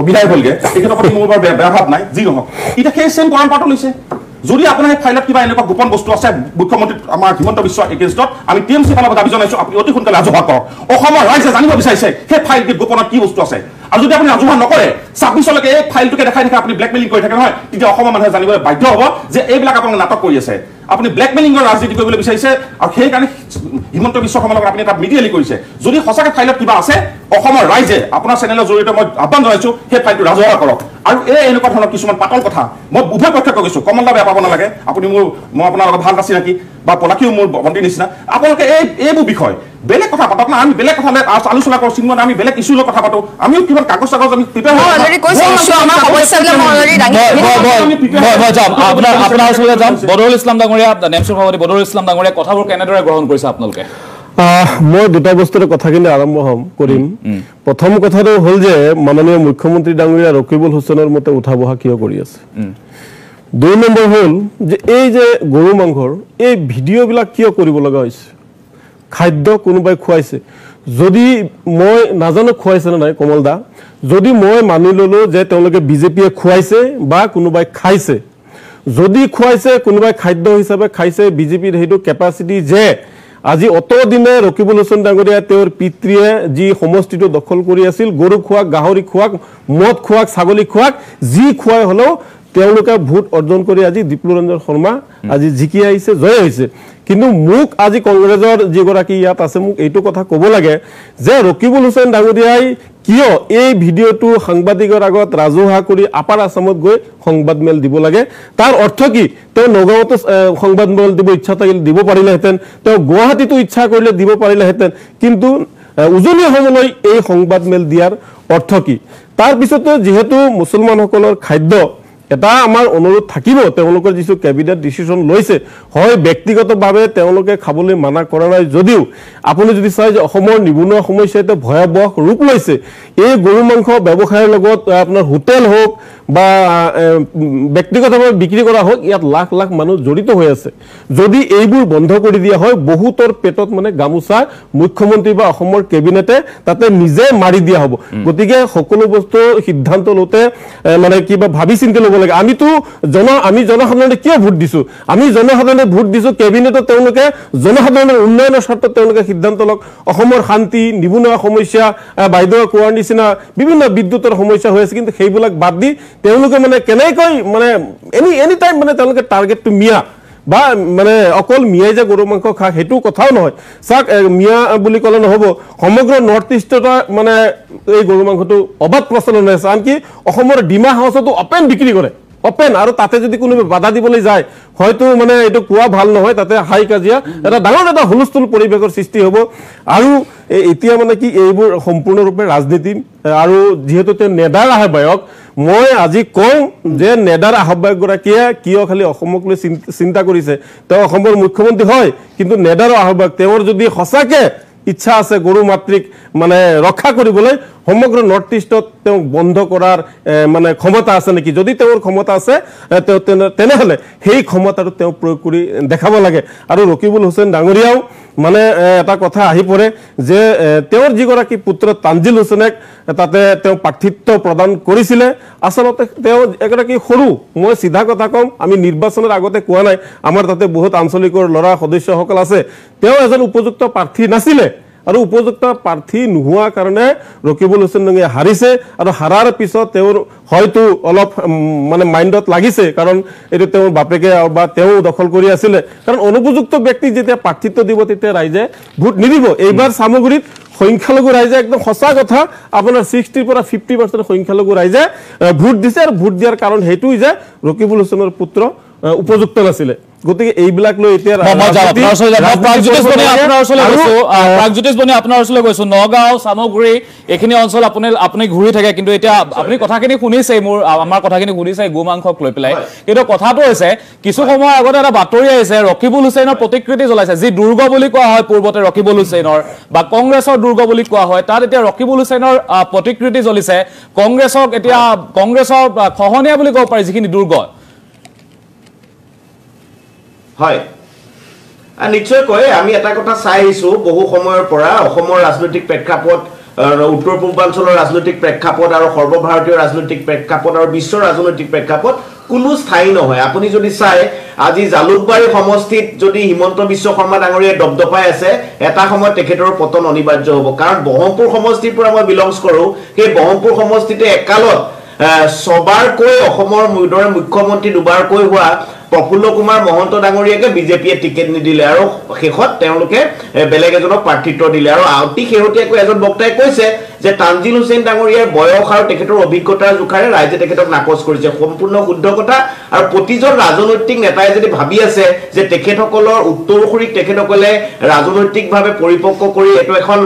বিদায় হ'লগৈ, তেখেতৰ প্ৰতি মোৰ বাৰু বেয়া ভাৱ নাই, যি নহওক। এতিয়া সেই চেম পৰম্পৰাটো লৈছে। যদি আপোনাৰ সেই ফাইলত কিবা এনেকুৱা গোপন বস্তু আছে মুখ্যমন্ত্ৰী আমাৰ হিমন্ত বিশ্ব এগেইনষ্টত, আমি TMC ফালৰ পৰা দাবী জনাইছোঁ, আপুনি অতি সোনকালে ৰাজহুৱা কৰক। অসমৰ ৰাইজে জানিব বিচাৰিছে সেই ফাইলটিৰ গোপনত কি বস্তু আছে। আৰু যদি আপুনি ৰাজহুৱা নকৰে, 26লৈকে এই ফাইলটোকে দেখাই আপুনি ব্লেকমেইলিং কৰি থাকে নহয়, তেতিয়া অসমৰ মানুহে জানিবলৈ বাধ্য হ'ব যে এইবিলাক আপোনালোকে নাটক কৰি আছে, আপুনি ব্লেকমেইলিঙৰ ৰাজনীতি কৰিবলৈ বিচাৰিছে। আৰু সেইকাৰণে হিমন্ত বিশ্ব শৰ্মাৰ লগত আপুনি এটা মিডিয়ালি কৰিছে। যদি সঁচাকৈ ফাইলত কিবা আছে, অসমৰ ৰাইজে আপোনাৰ চেনেলৰ জৰিয়তে মই আহ্বান জনাইছোঁ, সেই ফাইলটো ৰাজহুৱা কৰক। আৰু এনেকুৱা ধৰণৰ কিছুমান পাতল কথা মই উভয় পক্ষে কৈছোঁ, কমলদা বেয়া পাব নালাগে, আপুনি মই আপোনাৰ লগত ভাল নাচিনাকি বা পলাশীও মোৰ ভণ্টিৰ নিচিনা, আপোনালোকে এইবোৰ বিষয় বেলেগ কথা পাতক না, আমি বেলেগ কথা আলোচনা কৰোঁ, চিন্ময় আমি বেলেগ ইছ্যুৰ কথা পাতোঁ, আমিও কিমান কাগজ চাগজ আমি প্ৰিপেয়াৰ আপোনাৰ ওচৰলৈ যাম। বদৰুল ইছলাম ডাঙৰীয়া, নেমচুৰ সভাপতি বদৰুল ইছলাম ডাঙৰীয়া, কথাবোৰ কেনেদৰে গ্ৰহণ কৰিছে আপোনালোকে? মই দুটা বস্তুৰে কথাখিনি আৰম্ভ কৰিম। প্ৰথম কথাটো হ'ল যে মাননীয় মুখ্যমন্ত্ৰী ডাঙৰীয়া ৰকিবুল হুছেইনৰ মতে উঠা বহা কিয় কৰি আছে। 2 নম্বৰ হ'ল যে এই যে গৰু মাংসৰ এই ভিডিঅ'বিলাক কিয় কৰিব লগা হৈছে। খাদ্য কোনোবাই খুৱাইছে, যদি মই নাজানো খুৱাইছে নে নাই কমল দা, যদি মই মানি ল'লোঁ যে তেওঁলোকে বিজেপিয়ে খুৱাইছে বা কোনোবাই খাইছে, যদি খুৱাইছে কোনোবাই খাদ্য হিচাপে খাইছে, বিজেপিৰ সেইটো কেপাচিটি যে আজি অতদিনে ৰকিবুল হুছেইন ডাঙৰীয়া তেওঁৰ পিতৃয়ে যি সমষ্টিটো দখল কৰি আছিল, গৰু খুৱাক, গাহৰি খুৱাক, মদ খুৱাক, ছাগলী খুৱাক, যি খুৱাই হ'লেও তেওঁলোকে ভোট অৰ্জন কৰি আজি দীপলৰঞ্জন শৰ্মা আজি জিকি আহিছে, জয় হৈছে। কিন্তু মোক আজি কংগ্ৰেছৰ যিগৰাকী ইয়াত আছে মোক এইটো কথা ক'ব লাগে যে ৰকিবুল হুছেইন ডাঙৰীয়াই কিয় এই ভিডিঅ'টো সাংবাদিকৰ আগত ৰাজহুৱা কৰি আপাৰ আছামত গৈ সংবাদমেল দিব লাগে। তাৰ অৰ্থ কি, তেওঁ নগাঁৱতো সংবাদমেল দিব ইচ্ছা থাকিলে দিব পাৰিলেহেঁতেন, তেওঁ গুৱাহাটীতো ইচ্ছা কৰিলে দিব পাৰিলেহেঁতেন, কিন্তু উজনি অসমলৈ এই সংবাদমেল দিয়াৰ অৰ্থ কি? তাৰপিছতো যিহেতু মুছলমানসকলৰ খাদ্য এটা আমাৰ অনুৰোধ থাকিব তেওঁলোকৰ যিটো কেবিনেট ডিচিশ্যন লৈছে হয় ব্যক্তিগতভাৱে তেওঁলোকে খাবলৈ মানা কৰা নাই যদিও আপুনি যদি চাই যে অসমৰ নিবনুৱা সমস্যা এটা ভয়াৱহ ৰূপ লৈছে এই গৰু মাংস ব্যৱসায়ৰ লগত আপোনাৰ হোটেল হওক বা ব্যক্তিগতভাৱে বিক্ৰী কৰা হওক ইয়াত লাখ লাখ মানুহ জড়িত হৈ আছে যদি এইবোৰ বন্ধ কৰি দিয়া হয় বহুতৰ পেটত মানে গামোচা মুখ্যমন্ত্ৰী বা অসমৰ কেবিনেটে তাতে নিজে মাৰি দিয়া হ'ব গতিকে সকলো বস্তু সিদ্ধান্ত লওঁতে মানে কিবা ভাবি চিন্তি ল'ব লাগে আমি জনসাধাৰণে কিয় ভোট দিছো আমি জনসাধাৰণে ভোট দিছো কেবিনেটত তেওঁলোকে জনসাধাৰণৰ উন্নয়নৰ স্বাৰ্থত তেওঁলোকে সিদ্ধান্ত লওক অসমৰ শান্তি নিবনুৱা সমস্যা বাইদেউ কোৱাৰ নিচিনা বিভিন্ন বিদ্যুতৰ সমস্যা হৈ আছে কিন্তু সেইবিলাক বাদ দি তেওঁলোকে মানে কেনেকৈ মানে এনি টাইম মানে তেওঁলোকে টাৰ্গেটটো মিয়া বা মানে অকল মিয়াই যে গৰু মাংস খা সেইটো কথাও নহয় চাক মিয়া বুলি ক'লে নহ'ব সমগ্ৰ নৰ্থ ইষ্টত মানে এই গৰু মাংসটো অবাধ প্ৰচলন হৈ আছে আনকি অসমৰ ডিমা হাউচতো অপেন বিক্ৰী কৰে অপেন আৰু তাতে যদি কোনোবাই বাধা দিবলৈ যায় হয়তো মানে এইটো কোৱা ভাল নহয় তাতে হাই কাজিয়া এটা ডাঙৰ এটা হুলস্থুল পৰিৱেশৰ সৃষ্টি হ'ব আৰু এতিয়া মানে কি এইবোৰ সম্পূৰ্ণৰূপে ৰাজনীতি আৰু যিহেতু তেওঁ নেডাৰ আহ্বায়ক মই আজি কওঁ যে নেডাৰ আহ্বায়কগৰাকীয়ে কিয় খালি অসমক লৈ চিন্তা কৰিছে তেওঁ অসমৰ মুখ্যমন্ত্ৰী হয় কিন্তু নেডাৰৰ আহ্বায়ক তেওঁৰ যদি সঁচাকে ইচ্ছা আছে গৰু মাতৃক মানে ৰক্ষা কৰিবলৈ সমগ্ৰ নৰ্থ ইষ্টত তেওঁ বন্ধ কৰাৰ মানে ক্ষমতা আছে নেকি যদি তেওঁৰ ক্ষমতা আছে তেনেহ'লে সেই ক্ষমতাটো তেওঁ প্ৰয়োগ কৰি দেখাব লাগে আৰু ৰকিবুল হুছেইন ডাঙৰীয়াও মানে এটা কথা আহি পৰে যে তেওঁৰ যিগৰাকী পুত্ৰ তানজিল হুছেইনক তাতে তেওঁ প্ৰাৰ্থিত্ব প্ৰদান কৰিছিলে আচলতে তেওঁ এগৰাকী সৰু মই চিধা কথা কম আমি নিৰ্বাচনৰ আগতে কোৱা নাই আমাৰ তাতে বহুত আঞ্চলিকৰ ল'ৰা সদস্যসকল আছে তেওঁ এজন উপযুক্ত প্ৰাৰ্থী নাছিলে আৰু উপযুক্ত প্ৰাৰ্থী নোহোৱা কাৰণে ৰকিবুল হুছেইন ডাঙৰীয়া হাৰিছে আৰু হাৰাৰ পিছত তেওঁৰ হয়তো অলপ মানে মাইণ্ডত লাগিছে কাৰণ এইটো তেওঁৰ বাপেকে বা তেওঁ দখল কৰি আছিলে কাৰণ অনুপযুক্ত ব্যক্তিক যেতিয়া প্ৰাৰ্থিত্ব দিব তেতিয়া ৰাইজে ভোট নিদিব এইবাৰ সামগ্ৰীত সংখ্যালঘু ৰাইজে একদম সঁচা কথা আপোনাৰ 60 পৰা 50% সংখ্যালঘু ৰাইজে ভোট দিছে আৰু ভোট দিয়াৰ কাৰণ সেইটোই যে ৰকিবুল হুছেইনৰ পুত্ৰ উপযুক্ত নাছিলে গতিকে এইবিলাক লৈ এতিয়া প্ৰাগজ্যোতিষ বনি আপোনাৰ ওচৰলৈ গৈছো নগাঁও সামগ্ৰী এইখিনি অঞ্চল আপুনি ঘূৰি থাকে কিন্তু এতিয়া আপুনি কথাখিনি শুনিছে আমাৰ কথাখিনি শুনিছে গো মাংসক লৈ পেলাই কিন্তু কথাটো হৈছে কিছু সময় আগতে এটা বাতৰি আহিছে ৰকিবুল হুছেইনৰ প্ৰতিকৃতি জ্বলাইছে যি দুৰ্গ বুলি কোৱা হয় পূৰ্বতে ৰকিবুল হুছেইনৰ বা কংগ্ৰেছৰ দুৰ্গ বুলি কোৱা হয় তাত এতিয়া ৰকিবুল হুছেইনৰ প্ৰতিকৃতি জ্বলিছে কংগ্ৰেছক এতিয়া কংগ্ৰেছৰ খহনীয়া বুলি ক'ব পাৰি যিখিনি দুৰ্গ হয় নিশ্চয়কৈ আমি এটা কথা চাই আহিছো বহু সময়ৰ পৰা অসমৰ ৰাজনৈতিক প্ৰেক্ষাপট উত্তৰ পূৰ্বাঞ্চলৰ ৰাজনৈতিক প্ৰেক্ষাপট আৰু সৰ্বভাৰতীয় ৰাজনৈতিক প্ৰেক্ষাপট আৰু বিশ্বৰ ৰাজনৈতিক প্ৰেক্ষাপট কোনো স্থায়ী নহয় আপুনি যদি চাই আজি জালুকবাৰী সমষ্টিত যদি হিমন্ত বিশ্ব শৰ্মা ডাঙৰীয়াই দবদপাই আছে এটা সময়ত তেখেতৰ পতন অনিবাৰ্য হ'ব কাৰণ বহমপুৰ সমষ্টিৰ পৰা মই বিলংছ কৰোঁ সেই বহমপুৰ সমষ্টিতে একালত সবাৰকৈ অসমৰ মুখ্যমন্ত্ৰী দুবাৰকৈ হোৱা প্ৰফুল্ল কুমাৰ মহন্ত ডাঙৰীয়াকে বিজেপিয়ে টিকেট নিদিলে আৰু শেষত তেওঁলোকে বেলেগ এজনক প্ৰাৰ্থিত্ব দিলে আৰু অতি শেহতীয়াকৈ এজন বক্তাই কৈছে যে তানজিল হুছেইন ডাঙৰীয়াৰ বয়স আৰু তেখেতৰ অভিজ্ঞতাৰ জোখাৰে ৰাইজে তেখেতক নাকচ কৰিছে সম্পূৰ্ণ শুদ্ধ কথা আৰু প্ৰতিজন ৰাজনৈতিক নেতাই যদি ভাবি আছে যে তেখেতসকলৰ উত্তৰসূৰীক তেখেতসকলে ৰাজনৈতিকভাৱে পৰিপক্ক কৰি এইটো এখন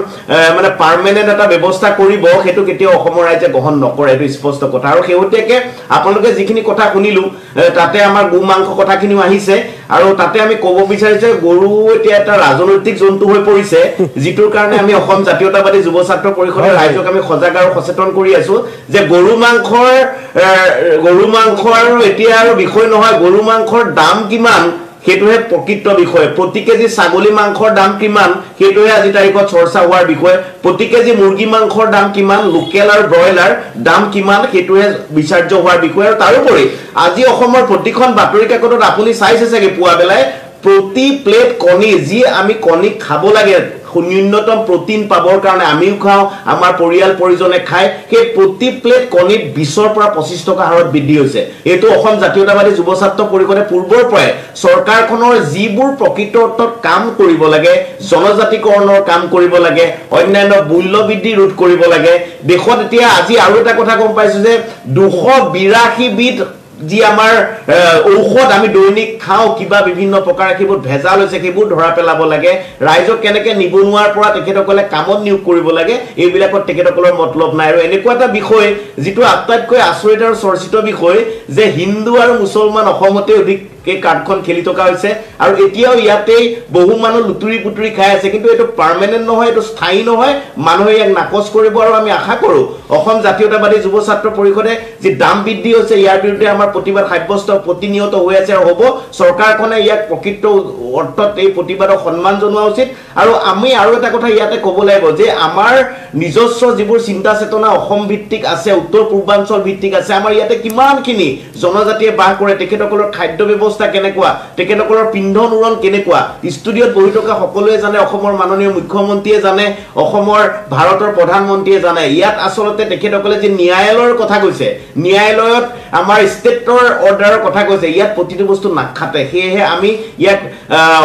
মানে পাৰ্মানেণ্ট এটা ব্যৱস্থা কৰিব সেইটো কেতিয়াও অসমৰ ৰাইজে গ্ৰহণ নকৰে এইটো স্পষ্ট কথা আৰু শেহতীয়াকৈ আপোনালোকে যিখিনি কথা শুনিলো তাতে আমাৰ গো মাংস কথাখিনিও আহিছে আৰু তাতে আমি ক'ব বিচাৰিছে গৰু এতিয়া এটা ৰাজনৈতিক জন্তু হৈ পৰিছে যিটোৰ কাৰণে আমি অসম জাতীয়তাবাদী যুৱ ছাত্ৰ পৰিষদৰ ৰাইজক আমি সজাগ আৰু সচেতন কৰি আছো যে গৰু মাংসৰ এতিয়া আৰু বিষয় নহয় গৰু মাংসৰ দাম কিমান সেইটোহে প্ৰকৃত বিষয় প্ৰতি কেজি ছাগলী মাংসৰ দাম কিমান সেইটোহে আজি তাৰিখত চৰ্চা হোৱাৰ বিষয় প্ৰতি কেজি মুৰ্গী মাংসৰ দাম কিমান লোকেল আৰু ব্ৰইলাৰ দাম কিমান সেইটোহে বিচাৰ্য হোৱাৰ বিষয় আৰু তাৰোপৰি আজি অসমৰ প্ৰতিখন বাতৰি কাকতত আপুনি চাইছে চাগে পুৱা বেলাই প্ৰতি প্লেট কণী যি আমি কণী খাব লাগে ন্যূনতম প্ৰটিন পাবৰ কাৰণে আমিও খাওঁ আমাৰ পৰিয়াল পৰিজনে খায় সেই প্ৰতি প্লেট কণীত 20 পৰা 25 টকা হাৰত বৃদ্ধি হৈছে এইটো অসম জাতীয়তাবাদী যুৱ ছাত্ৰ পৰিষদে পূৰ্বৰ পৰাই চৰকাৰখনৰ যিবোৰ প্ৰকৃত অৰ্থত কাম কৰিব লাগে জনজাতিকৰণৰ কাম কৰিব লাগে অন্যান্য মূল্য বৃদ্ধি ৰোধ কৰিব লাগে দেশত এতিয়া আজি আৰু এটা কথা গম পাইছো যে 282 বিধ যি আমাৰ ঔষধ আমি দৈনিক খাওঁ কিবা বিভিন্ন প্ৰকাৰ সেইবোৰ ভেজাল হৈছে সেইবোৰ ধৰা পেলাব লাগে ৰাইজক কেনেকে নিবনুৱাৰ পৰা তেখেতসকলে কামত নিয়োগ কৰিব লাগে এইবিলাকত তেখেতসকলৰ মতলব নাই আৰু এনেকুৱা এটা বিষয় যিটো আটাইতকৈ আচৰিত আৰু চৰ্চিত বিষয় যে হিন্দু আৰু মুছলমান অসমতে অধিক এই কাৰ্ডখন খেলি থকা হৈছে আৰু এতিয়াও ইয়াতেই বহু মানুহ লুতুৰি পুতুৰি খাই আছে কিন্তু এইটো পাৰ্মানেণ্ট নহয় এইটো স্থায়ী নহয় মানুহে ইয়াক নাকচ কৰিব আৰু আমি আশা কৰোঁ অসম জাতীয়তাবাদী যুৱ ছাত্ৰ পৰিষদে যি দাম বৃদ্ধি হৈছে ইয়াৰ বিৰুদ্ধে আমাৰ প্ৰতিবাদ সাব্যস্ত প্ৰতিনিয়ত হৈ আছে আৰু হ'ব চৰকাৰখনে ইয়াক প্ৰকৃত অৰ্থত এই প্ৰতিবাদক সন্মান জনোৱা উচিত আৰু আমি আৰু এটা কথা ইয়াতে ক'ব লাগিব যে আমাৰ নিজস্ব যিবোৰ চিন্তা চেতনা অসম ভিত্তিক আছে উত্তৰ পূৰ্বাঞ্চল ভিত্তিক আছে আমাৰ ইয়াতে কিমানখিনি জনজাতিয়ে বাস কৰে তেখেতসকলৰ খাদ্য ব্যৱস্থা কেনেকুৱা তেখেতসকলৰ পিন্ধন উৰণ কেনেকুৱা ষ্টুডিঅ'ত বহি থকা সকলোৱে জানে অসমৰ মাননীয় মুখ্যমন্ত্ৰীয়ে জানে অসমৰ ভাৰতৰ প্ৰধানমন্ত্ৰীয়ে জানে ইয়াত আচলতে তেখেতসকলে যে ন্যায়ালয়ৰ কথা কৈছে ন্যায়ালয়ত আমাৰ ষ্টেটৰ অৰ্ডাৰৰ কথা কৈছে ইয়াত প্ৰতিটো বস্তু নাখাতে সেয়েহে আমি ইয়াক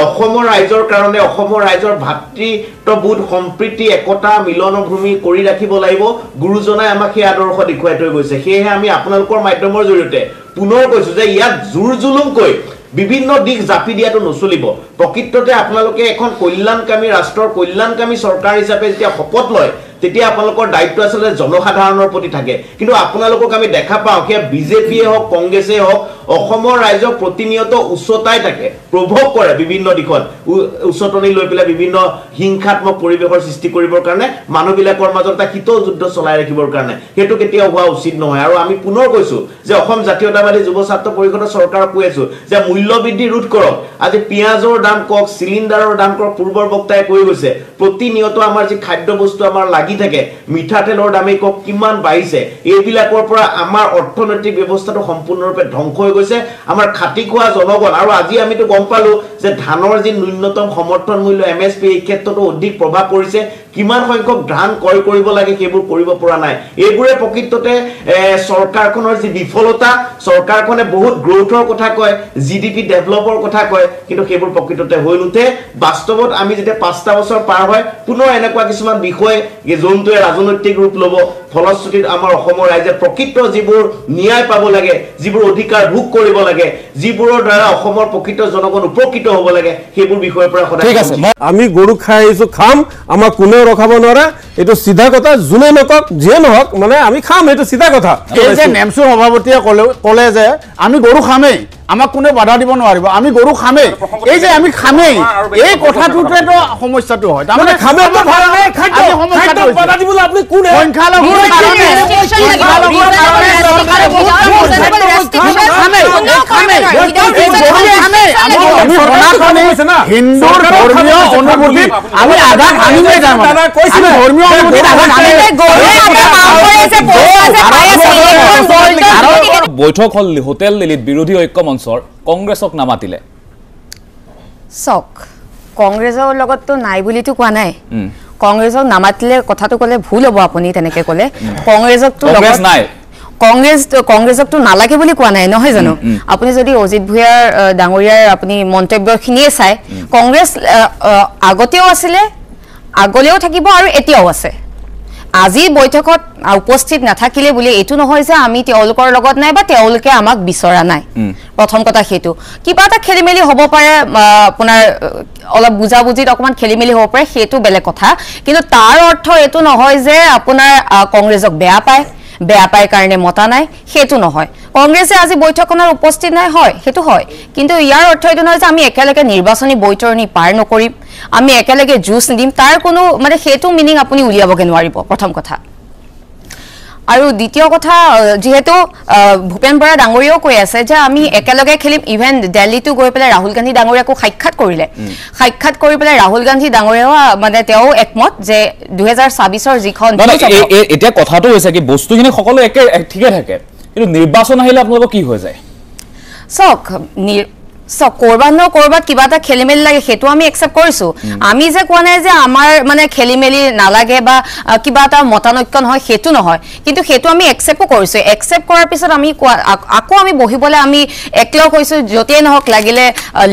অসমৰ ৰাইজৰ কাৰণে অসমৰ ৰাইজৰ ভাতৃত্ববোধ সম্প্ৰীতি একতা মিলনভূমি কৰি ৰাখিব লাগিব গুৰুজনাই আমাক সেই আদৰ্শ দেখুৱাই থৈ গৈছে সেয়েহে আমি আপোনালোকৰ মাধ্যমৰ জৰিয়তে পুনৰ কৈছো যে ইয়াত জোৰ জুলুমকৈ বিভিন্ন দিশ জাপি দিয়াটো নচলিব প্ৰকৃততে আপোনালোকে এখন কল্যাণকামী ৰাষ্ট্ৰৰ কল্যাণকামী চৰকাৰ হিচাপে যেতিয়া শপত লয় তেতিয়া আপোনালোকৰ দায়িত্ব আচলতে জনসাধাৰণৰ প্ৰতি থাকে কিন্তু আপোনালোকক আমি দেখা পাওঁ যে বিজেপিয়ে হওক কংগ্ৰেছে হওক অসমৰ ৰাইজক প্ৰতিনিয়ত উচ্চতাই থাকে প্ৰভোগ কৰে বিভিন্ন দিশত উচ্চতনি লৈ পেলাই বিভিন্ন হিংসাত্মক পৰিৱেশৰ সৃষ্টি কৰিবৰ কাৰণে মানুহবিলাকৰ মাজত এটা শীতল যুদ্ধ চলাই ৰাখিবৰ কাৰণে সেইটো কেতিয়াও হোৱা উচিত নহয় আৰু আমি পুনৰ কৈছো যে অসম জাতীয়তাবাদী যুৱ ছাত্ৰ পৰিষদৰ চৰকাৰক কৈ আছো যে মূল্য বৃদ্ধি ৰোধ কৰক আজি পিয়াজৰ দাম কক চিলিণ্ডাৰৰ দাম কক পূৰ্বৰ বক্তাই কৈ গৈছে প্ৰতিনিয়ত আমাৰ যি খাদ্য বস্তু আমাৰ লাগি থাকে মিঠাতেলৰ দামে কক কিমান বাঢ়িছে এইবিলাকৰ পৰা আমাৰ অৰ্থনৈতিক ব্যৱস্থাটো সম্পূৰ্ণৰূপে ধ্বংস হৈ গৈছে আমাৰ খাটি খোৱা জনগণ আৰু আজি আমিতো গম পালো যে ধানৰ যি ন্যূনতম সমৰ্থন মূল্য এমএছপি এই ক্ষেত্ৰতো অধিক প্ৰভাৱ পৰিছে কিমান সংখ্যক ধান ক্ৰয় কৰিব লাগে সেইবোৰ কৰিব পৰা নাই এইবোৰে প্ৰকৃততে চৰকাৰখনৰ যি বিফলতা চৰকাৰখনে বহুত গ্ৰোথৰ কথা কয় জিডিপি ডেভেলপৰ কথা কয় কিন্তু সেইবোৰ প্ৰকৃততে হৈ নুঠে বাস্তৱত আমি যেতিয়া 5টা বছৰ পাৰ হয় পুনৰ এনেকুৱা কিছুমান বিষয় যোনটোৱে ৰাজনৈতিক ৰূপ ল'ব ফলশ্ৰুতিত আমাৰ অসমৰ ৰাইজে প্ৰকৃত যিবোৰ ন্যায় পাব লাগে যিবোৰ অধিকাৰ ভোগ কৰিব লাগে যিবোৰৰ দ্বাৰা অসমৰ প্ৰকৃত জনগণ উপকৃত হ'ব লাগে সেইবোৰ বিষয়ৰ পৰা ঠিক আছে আমি গৰু খাই আহিছো খাম আমাক কোনেও ৰখাব নোৱাৰে এইটো সিধা কথা যোনে নকক যিয়ে নহওক মানে আমি খাম এইটো সিধা কথা এই যে নেমচু সভাপতিয়ে ক'লে যে আমি গৰু খামেই আমাক কোনে বাধা দিব নোৱাৰিব আমি গৰু খামেই এই যে আমি খামেই এই কথাটোতেতো সমস্যাটো হয় তাৰমানে খামেটো ভাল নাই খাদ্য খাদ্য বাধা দিবলৈ আপুনি কোনে সংখ্যালঘুৰ কাৰণে হিন্দুৰ ধৰ্মীয় অনুভূতিত আমি আঘাত আনিমেই যাম ধৰ্মীয় বৈঠক হল হোটেল দিল্লীত বিৰোধী ঐক্য মঞ্চৰ কংগ্ৰেছক নামাতিলে চক কংগ্ৰেছৰ লগততো নাই বুলিতো কোৱা নাই কংগ্ৰেছক নামাতিলে কথাটো ক'লে ভুল হ'ব আপুনি তেনেকে ক'লে কংগ্ৰেছকতো কংগ্ৰেছ নাই কংগ্ৰেছকতো নালাগে বুলি কোৱা নাই নহয় জানো আপুনি যদি অজিত ভূঞাৰ ডাঙৰীয়াৰ আপুনি মন্তব্যখিনিয়ে চাই কংগ্ৰেছ আগতেও আছিলে আগলেও থাকিব আৰু এতিয়াও আছে আজি বৈঠকত উপস্থিত নাথাকিলে বুলি এটো নহয় যে আমি তেওঁলোকৰ লগত নাই বা তেওঁলোকে আমাক বিচৰা নাই প্ৰথম কথা হেতু কিবা এটা খেলিমেলি হ'ব পাৰে আপোনাৰ অলপ বুজাবুজিত অকমান খেলিমেলি হ'ব পাৰে হেতু বেলেগ কথা কিন্তু তাৰ অৰ্থ এটো নহয় যে আপোনাৰ কংগ্ৰেছক বেয়া পায় কাৰণে মতা নাই হেতু নহয় কংগ্ৰেছে আজি বৈঠকনৰ উপস্থিত নাই হয় হেতু হয় কিন্তু ইয়াৰ অৰ্থ এটো নহয় যে আমি একেলগে নিৰ্বাচনী বৈতৰণি পাৰ নকৰিম আমি একেলগে জুস নিদিম তাৰ কোনো মানে হেতু মিনিং আপুনি উলিয়াবগে নোৱাৰিব প্ৰথম কথা আৰু দ্বিতীয় কথা যেহেতু ভূপেন বৰা ডাঙৰীয়াও কৈ আছে যে আমি একেলগে খেলিম ইভেন দিল্লীটো গৈ পেলাই ৰাহুল গান্ধী ডাঙৰীয়াকো সাক্ষাৎ কৰিলে সাক্ষাৎ কৰি পেলাই ৰাহুল গান্ধী ডাঙৰীয়াও মানে তেওঁ একমত যে 2026 ৰ যিখন এতিয়া কথাটো হৈছে কি বস্তুখিনি সকলো একে ঠিকে থাকে কিন্তু নিৰ্বাচন আহিলে আপোনালোকৰ কি হৈ যায় চক কৰবাত কিবা এটা খেলি মেলি লাগে সেইটো আমি একচেপ্ট কৰিছো আমি যে কোৱা নাই যে আমাৰ মানে খেলি মেলি নালাগে বা কিবা এটা মতানৈক্য নহয় সেইটো নহয় কিন্তু সেইটো আমি একচেপ্ট কৰিছো একচেপ্ট কৰাৰ পিছত আমি আকৌ আমি বহিবলৈ আমি একলগ হৈছো যতেই নহওক লাগিলে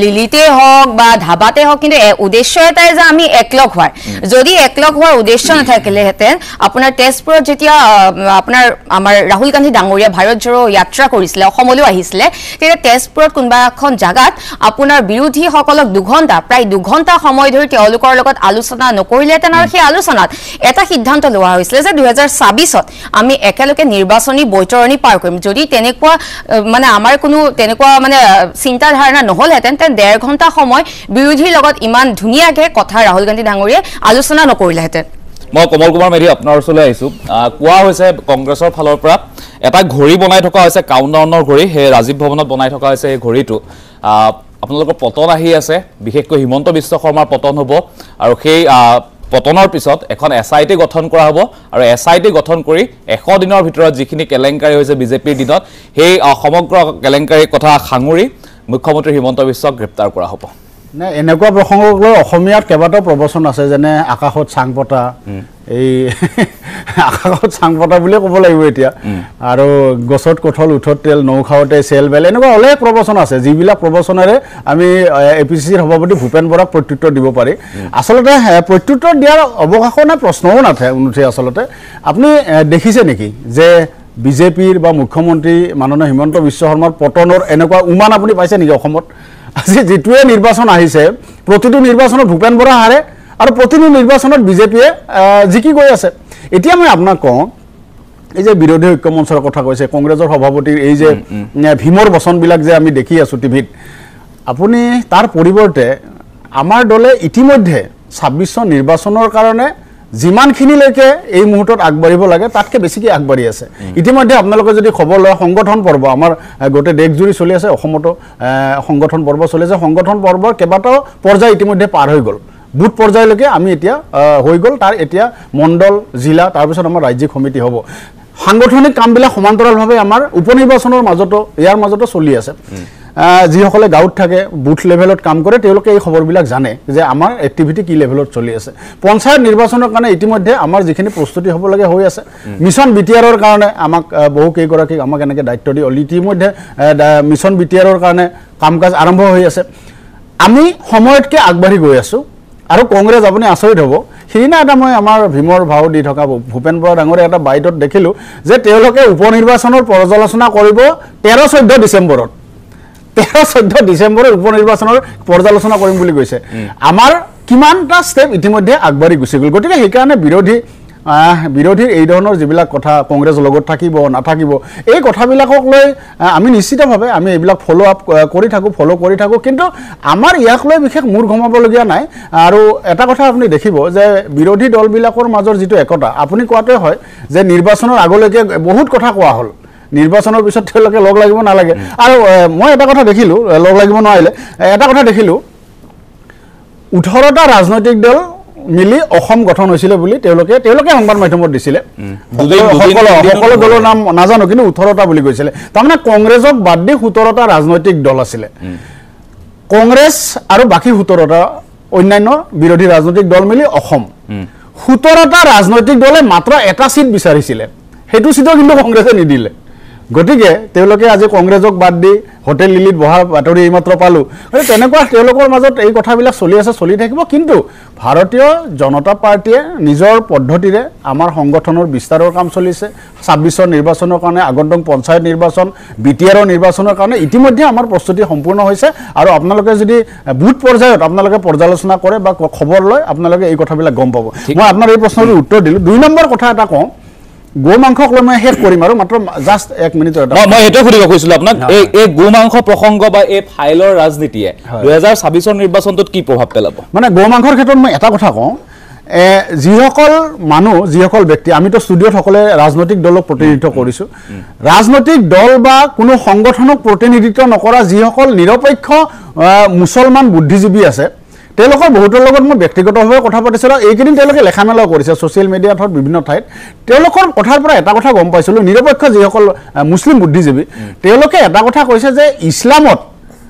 লিলিতে হওক বা ধাবাতে হওক কিন্তু উদ্দেশ্য এটাই যে আমি একলগ হোৱাৰ যদি একলগ হোৱাৰ উদ্দেশ্য নাথাকিলেহেঁতেন আপোনাৰ তেজপুৰত যেতিয়া আপোনাৰ আমাৰ ৰাহুল গান্ধী ডাঙৰীয়া ভাৰত জোড়ো যাত্ৰা কৰিছিলে অসমলৈ আহিছিলে তেতিয়া তেজপুৰত কোনোবা এখন জায়গা আপোনাৰ বিৰোধীসকলক প্ৰায় 2 ঘণ্টা সময় ধৰি তেওঁলোকৰ লগত আলোচনা নকৰিলেহেঁতেন আৰু সেই আলোচনাত এটা সিদ্ধান্ত লোৱা হৈছিলে যে 2026ত আমি একেলগে নিৰ্বাচনী বৈতৰণি পাৰ কৰিম যদি তেনেকুৱা মানে আমাৰ কোনো তেনেকুৱা মানে চিন্তা ধাৰণা নহলহেঁতেন তেন 1.5 ঘণ্টা সময় বিৰোধীৰ লগত ইমান ধুনীয়াকে কথা ৰাহুল গান্ধী ডাঙৰীয়ে আলোচনা নকৰিলেহেঁতেন মই কমল কুমাৰ মেধি আপোনাৰ ওচৰলৈ আহিছো কোৱা হৈছে কংগ্ৰেছৰ ফালৰ পৰা এটা ঘড়ী বনাই থকা হৈছে কাউণ্টডাউনৰ ঘড়ী সেই ৰাজীৱ ভৱনত বনাই থকা হৈছে এই ঘড়ীটো আপোনালোকৰ পতন আহি আছে বিশেষকৈ হিমন্ত বিশ্ব শৰ্মাৰ পতন হ'ব আৰু সেই পতনৰ পিছত এখন SIT গঠন কৰা হ'ব আৰু SIT গঠন কৰি 100 দিনৰ ভিতৰত যিখিনি কেলেংকাৰী হৈছে বিজেপিৰ দিনত সেই সমগ্ৰ কেলেংকাৰীৰ কথা সাঙুৰি মুখ্যমন্ত্ৰী হিমন্ত বিশ্বক গ্ৰেপ্তাৰ কৰা হ'ব না এনেকুৱা প্ৰসংগক লৈ অসমীয়াত কেইবাটাও প্ৰবচন আছে যেনে আকাশত চাং পতা এই আকাশত চাং পতা বুলিয়ে ক'ব লাগিব এতিয়া আৰু গছত কঠল উঠত তেল নৌখাওতে চেল বেল এনেকুৱা অলেখ প্ৰবচন আছে যিবিলাক প্ৰবচনেৰে আমি APCCৰ সভাপতি ভূপেন বৰাক প্ৰত্যুত্তৰ দিব পাৰি আচলতে প্ৰত্যুত্তৰ দিয়াৰ অৱকাশো নাই প্ৰশ্নও নুঠে আচলতে আপুনি দেখিছে নেকি যে বিজেপিৰ বা মুখ্যমন্ত্ৰী মাননীয় হিমন্ত বিশ্ব শৰ্মাৰ পতনৰ এনেকুৱা উমান আপুনি পাইছে নেকি অসমত আজি যেটোৱে নিৰ্বাচন আহিছে প্ৰতিটো নিৰ্বাচনত ভূপেন বৰা হাৰে আৰু প্ৰতিটো নিৰ্বাচনত বিজেপিয়ে জিকি গৈ আছে এতিয়া মই আপোনাক কওঁ এই যে বিৰোধী ঐক্য মঞ্চৰ কথা কৈছে কংগ্ৰেছৰ সভাপতিৰ এই যে ভীমৰ বচনবিলাক যে আমি দেখি আছো টিভিত আপুনি তাৰ পৰিৱৰ্তে আমাৰ দলে ইতিমধ্যে 26 নিৰ্বাচনৰ কাৰণে যিমানখিনিলৈকে এই মুহূৰ্তত আগবাঢ়িব লাগে তাতকৈ বেছিকৈ আগবাঢ়ি আছে ইতিমধ্যে আপোনালোকে যদি খবৰ লয় সংগঠন পৰ্ব আমাৰ গোটেই দেশজুৰি চলি আছে অসমতো সংগঠন পৰ্ব চলি আছে সংগঠন পৰ্বৰ কেইবাটাও পৰ্যায় ইতিমধ্যে পাৰ হৈ গ'ল বুথ পৰ্যায়লৈকে আমি এতিয়া হৈ গ'ল তাৰ এতিয়া মণ্ডল জিলা তাৰপিছত আমাৰ ৰাজ্যিক সমিতি হ'ব সাংগঠনিক কামবিলাক সমান্তৰালভাৱে আমাৰ উপনিৰ্বাচনৰ মাজতো ইয়াৰ মাজতো চলি আছে যিসকলে গাঁৱত থাকে বুথ লেভেলত কাম কৰে তেওঁলোকে এই খবৰবিলাক জানে যে আমাৰ এক্টিভিটি কি লেভেলত চলি আছে পঞ্চায়ত নিৰ্বাচনৰ কাৰণে ইতিমধ্যে আমাৰ যিখিনি প্ৰস্তুতি হ'ব লাগে হৈ আছে মিছন বিটিআৰৰ কাৰণে আমাক বহু কেইগৰাকীক আমাক এনেকৈ দায়িত্ব দি ইতিমধ্যে মিছন বিটিআৰৰ কাৰণে কাম কাজ আৰম্ভ হৈ আছে আমি সময়তকৈ আগবাঢ়ি গৈ আছোঁ আৰু কংগ্ৰেছ আপুনি আচৰিত হ'ব সিদিনা এটা মই আমাৰ ভীমৰ ভাও দি থকা ভূপেন বৰা ডাঙৰীয়া এটা বাইটত দেখিলোঁ যে তেওঁলোকে উপনিৰ্বাচনৰ পৰ্যালোচনা কৰিব 13-14 ডিচেম্বৰত 13-14 ডিচেম্বৰত উপনিৰ্বাচনৰ পৰ্যালোচনা কৰিম বুলি কৈছে আমাৰ কিমানটা ষ্টেপ ইতিমধ্যে আগবাঢ়ি গুচি গ'ল গতিকে সেইকাৰণে বিৰোধীৰ এই ধৰণৰ যিবিলাক কথা কংগ্ৰেছ লগত থাকিব নাথাকিব এই কথাবিলাকক লৈ আমি নিশ্চিতভাৱে আমি এইবিলাক ফ'ল' কৰি থাকোঁ কিন্তু আমাৰ ইয়াক লৈ বিশেষ মূৰ ঘমাবলগীয়া নাই আৰু এটা কথা আপুনি দেখিব যে বিৰোধী দলবিলাকৰ মাজৰ যিটো একতা আপুনি কোৱাটোৱে হয় যে নিৰ্বাচনৰ আগলৈকে বহুত কথা কোৱা হ'ল নিৰ্বাচনৰ পিছত তেওঁলোকে লগ লাগিব নালাগে আৰু মই এটা কথা দেখিলোঁ লগ লাগিব নোৱাৰিলে এটা কথা দেখিলোঁ 18টা ৰাজনৈতিক দল মিলি অসম গঠন হৈছিলে বুলি তেওঁলোকে সংবাদ মাধ্যমত দিছিলে সকলো দলৰ নাম নাজানো কিন্তু 18টা বুলি কৈছিলে তাৰমানে কংগ্ৰেছক বাদ দি 17টা ৰাজনৈতিক দল আছিলে কংগ্ৰেছ আৰু বাকী 17টা অন্যান্য বিৰোধী ৰাজনৈতিক দল মিলি অসম 17টা ৰাজনৈতিক দলে মাত্ৰ এটা সিট বিচাৰিছিলে সেইটো সিটো কিন্তু কংগ্ৰেছে নিদিলে গতিকে তেওঁলোকে আজি কংগ্ৰেছক বাদ দি হোটেল লিলিত বহা বাতৰি এইমাত্ৰ পালোঁ তেনেকুৱা তেওঁলোকৰ মাজত এই কথাবিলাক চলি আছে চলি থাকিব কিন্তু ভাৰতীয় জনতা পাৰ্টীয়ে নিজৰ পদ্ধতিৰে আমাৰ সংগঠনৰ বিস্তাৰৰ কাম চলিছে 26 নিৰ্বাচনৰ কাৰণে আগন্তুক পঞ্চায়ত নিৰ্বাচন বিটিআৰৰ নিৰ্বাচনৰ কাৰণে ইতিমধ্যে আমাৰ প্ৰস্তুতি সম্পূৰ্ণ হৈছে আৰু আপোনালোকে যদি বুথ পৰ্যায়ত আপোনালোকে পৰ্যালোচনা কৰে বা খবৰ লয় আপোনালোকে এই কথাবিলাক গম পাব মই আপোনাৰ এই প্ৰশ্নটোৰ উত্তৰ দিলোঁ 2 নম্বৰ কথা এটা কওঁ গো মাংসক লৈ মই শেষ কৰিম আৰু মাত্ৰ জাষ্ট 1 মিনিট মই এইটো সুধিব কৈছিলোঁ আপোনাক এই গো মাংস প্ৰসংগ বা এই ফাইলৰ ৰাজনীতিয়ে 2026 নিৰ্বাচনটোত কি প্ৰভাৱ পেলাব মানে গো মাংসৰ ক্ষেত্ৰত মই এটা কথা কওঁ যিসকল ব্যক্তি আমিতো ষ্টুডিঅ'ত সকলে ৰাজনৈতিক দলক প্ৰতিনিধিত্ব কৰিছোঁ ৰাজনৈতিক দল বা কোনো সংগঠনক প্ৰতিনিধিত্ব নকৰা যিসকল নিৰপেক্ষ মুছলমান বুদ্ধিজীৱী আছে তেওঁলোকৰ বহুতৰ লগত মই ব্যক্তিগতভাৱে কথা পাতিছিলোঁ এইকেইদিন তেওঁলোকে লেখা মেলাও কৰিছে ছ'চিয়েল মিডিয়াত বিভিন্ন ঠাইত তেওঁলোকৰ কথাৰ পৰা এটা কথা গম পাইছিলোঁ নিৰপেক্ষ যিসকল মুছলিম বুদ্ধিজীৱী তেওঁলোকে এটা কথা কৈছে যে ইছলামত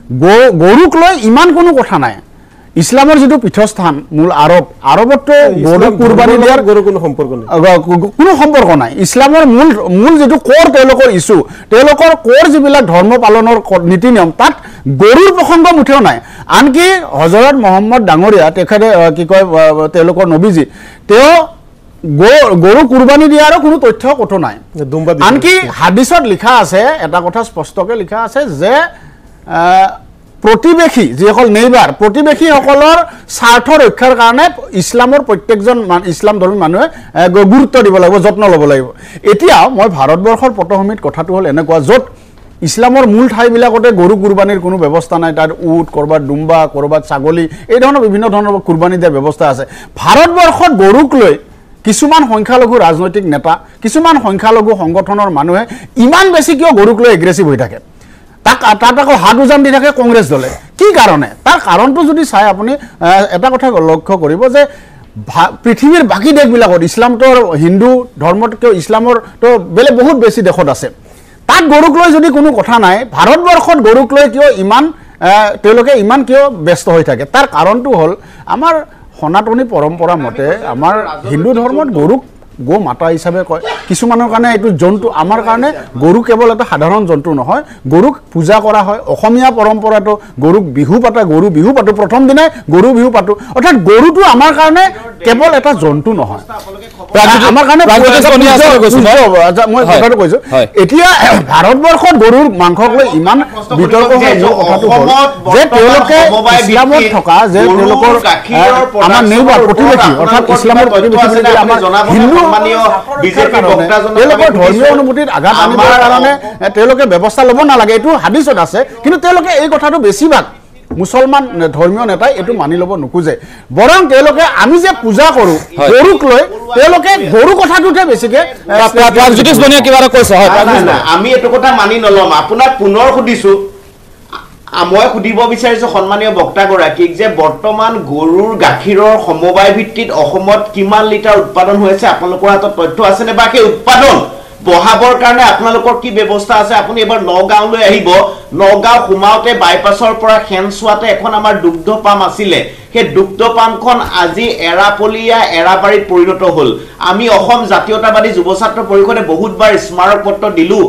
গৰুক লৈ ইমান কোনো কথা নাই ইছলামৰ যিটো পীঠস্থান মূল আৰবতো গৰু কুৰবানী দিয়াৰ গৰু কোনো সম্পৰ্ক নাই কোনো সম্পৰ্ক নাই ইছলামৰ মূল যিটো কোৰ তেওঁলোকৰ ইছ্যু তেওঁলোকৰ কোৰ যিবিলাক ধৰ্ম পালনৰ নীতি নিয়ম তাত গৰুৰ প্ৰসংগ মুঠেও নাই আনকি হজৰত মহম্মদ ডাঙৰীয়া তেখেতে কি কয় তেওঁলোকৰ নবীজি তেওঁ গৰু কুৰবানী দিয়াৰো কোনো তথ্য কতো নাই আনকি হাদিছত লিখা আছে এটা কথা স্পষ্টকে লিখা আছে যে প্ৰতিবেশী যিসকল নেইবাৰ প্ৰতিবেশীসকলৰ স্বাৰ্থ ৰক্ষাৰ কাৰণে ইছলামৰ প্ৰত্যেকজন ইছলাম ধৰ্মী মানুহে গুৰুত্ব দিব লাগিব যত্ন ল'ব লাগিব এতিয়া মই ভাৰতবৰ্ষৰ পটভূমিত কথাটো হ'ল এনেকুৱা য'ত ইছলামৰ মূল ঠাইবিলাকতে গৰু কুৰবানীৰ কোনো ব্যৱস্থা নাই তাত উট কৰবাত ডুম্বা কৰবাত ছাগলী এই ধৰণৰ বিভিন্ন ধৰণৰ কুৰবানী দিয়াৰ ব্যৱস্থা আছে ভাৰতবৰ্ষত গৰুক লৈ কিছুমান সংখ্যালঘু ৰাজনৈতিক নেতা কিছুমান সংখ্যালঘু সংগঠনৰ মানুহে ইমান বেছি কিয় গৰুক লৈ এগ্ৰেছিভ হৈ থাকে তাত আকৌ হাত উজান দি থাকে কংগ্ৰেছ দলে কি কাৰণে তাৰ কাৰণটো যদি চাই আপুনি এটা কথা লক্ষ্য কৰিব যে পৃথিৱীৰ বাকী দেশবিলাকত ইছলামটো হিন্দু ধৰ্মতকৈ ইছলামৰতো বেলেগ বহুত বেছি দেশত আছে তাত গৰুক লৈ যদি কোনো কথা নাই ভাৰতবৰ্ষত গৰুক লৈ কিয় তেওঁলোকে ইমান কিয় ব্যস্ত হৈ থাকে তাৰ কাৰণটো হ'ল আমাৰ সনাতনী পৰম্পৰা মতে আমাৰ হিন্দু ধৰ্মত গৰুক গো মাতা হিচাপে কয় কিছুমানৰ কাৰণে এইটো জন্তু আমাৰ কাৰণে গৰু কেৱল এটা সাধাৰণ জন্তু নহয় গৰুক পূজা কৰা হয় অসমীয়া পৰম্পৰাটো গৰুক বিহু পাতো প্ৰথম দিনাই গৰু বিহু পাতো অৰ্থাৎ গৰুটো আমাৰ কাৰণে কেৱল এটা জন্তু নহয় আমাৰ কাৰণে মই কথাটো কৈছো এতিয়া ভাৰতবৰ্ষত গৰুৰ মাংসক লৈ ইমান বিতৰ্ক হয় কথাটো হ'ল যে তেওঁলোকে ইছলামত থকা যে তেওঁলোকৰ আমাৰ নেইবাৰ প্ৰতিবেশী অৰ্থাৎ ইছলামৰ প্ৰতিবেশী বুলি আমাৰ হিন্দু তেওঁলোকৰ ধৰ্মীয় অনুভূতিত আঘাত আনিবৰ কাৰণে তেওঁলোকে ব্যৱস্থা ল'ব নালাগে এইটো হাদিছত আছে কিন্তু তেওঁলোকে এই কথাটো বেছিভাগ মুছলমান ধৰ্মীয় নেতাই এইটো মানি ল'ব নোখোজে বৰং তেওঁলোকে আমি যে পূজা কৰোঁ গৰুক লৈ তেওঁলোকে গৰু কথাটোতে বেছিকে আমি এইটো কথা মানি নল'ম আপোনাক পুনৰ সুধিছো মই সুধিব বিচাৰিছো সন্মানীয় বক্তাগৰাকীক যে বৰ্তমান গৰুৰ গাখীৰৰ সমবায় ভিত্তিত অসমত কিমান লিটাৰ উৎপাদন হৈ আছে আপোনালোকৰ হাতত তথ্য আছেনে বা সেই উৎপাদন বঢ়াবৰ কাৰণে আপোনালোকৰ কি ব্যৱস্থা আছে আপুনি এবাৰ নগাঁওলৈ আহিব নগাঁও সোমাওতে বাইপাছৰ পৰা খেনচোৱাতে এখন আমাৰ দুগ্ধ পাম আছিলে সেই দুগ্ধ পামখন আজি এৰাপলিয়া এৰাবাৰীত পৰিণত হ'ল আমি অসম জাতীয়তাবাদী যুৱ ছাত্ৰ পৰিষদে বহুতবাৰ স্মাৰক পত্ৰ দিলো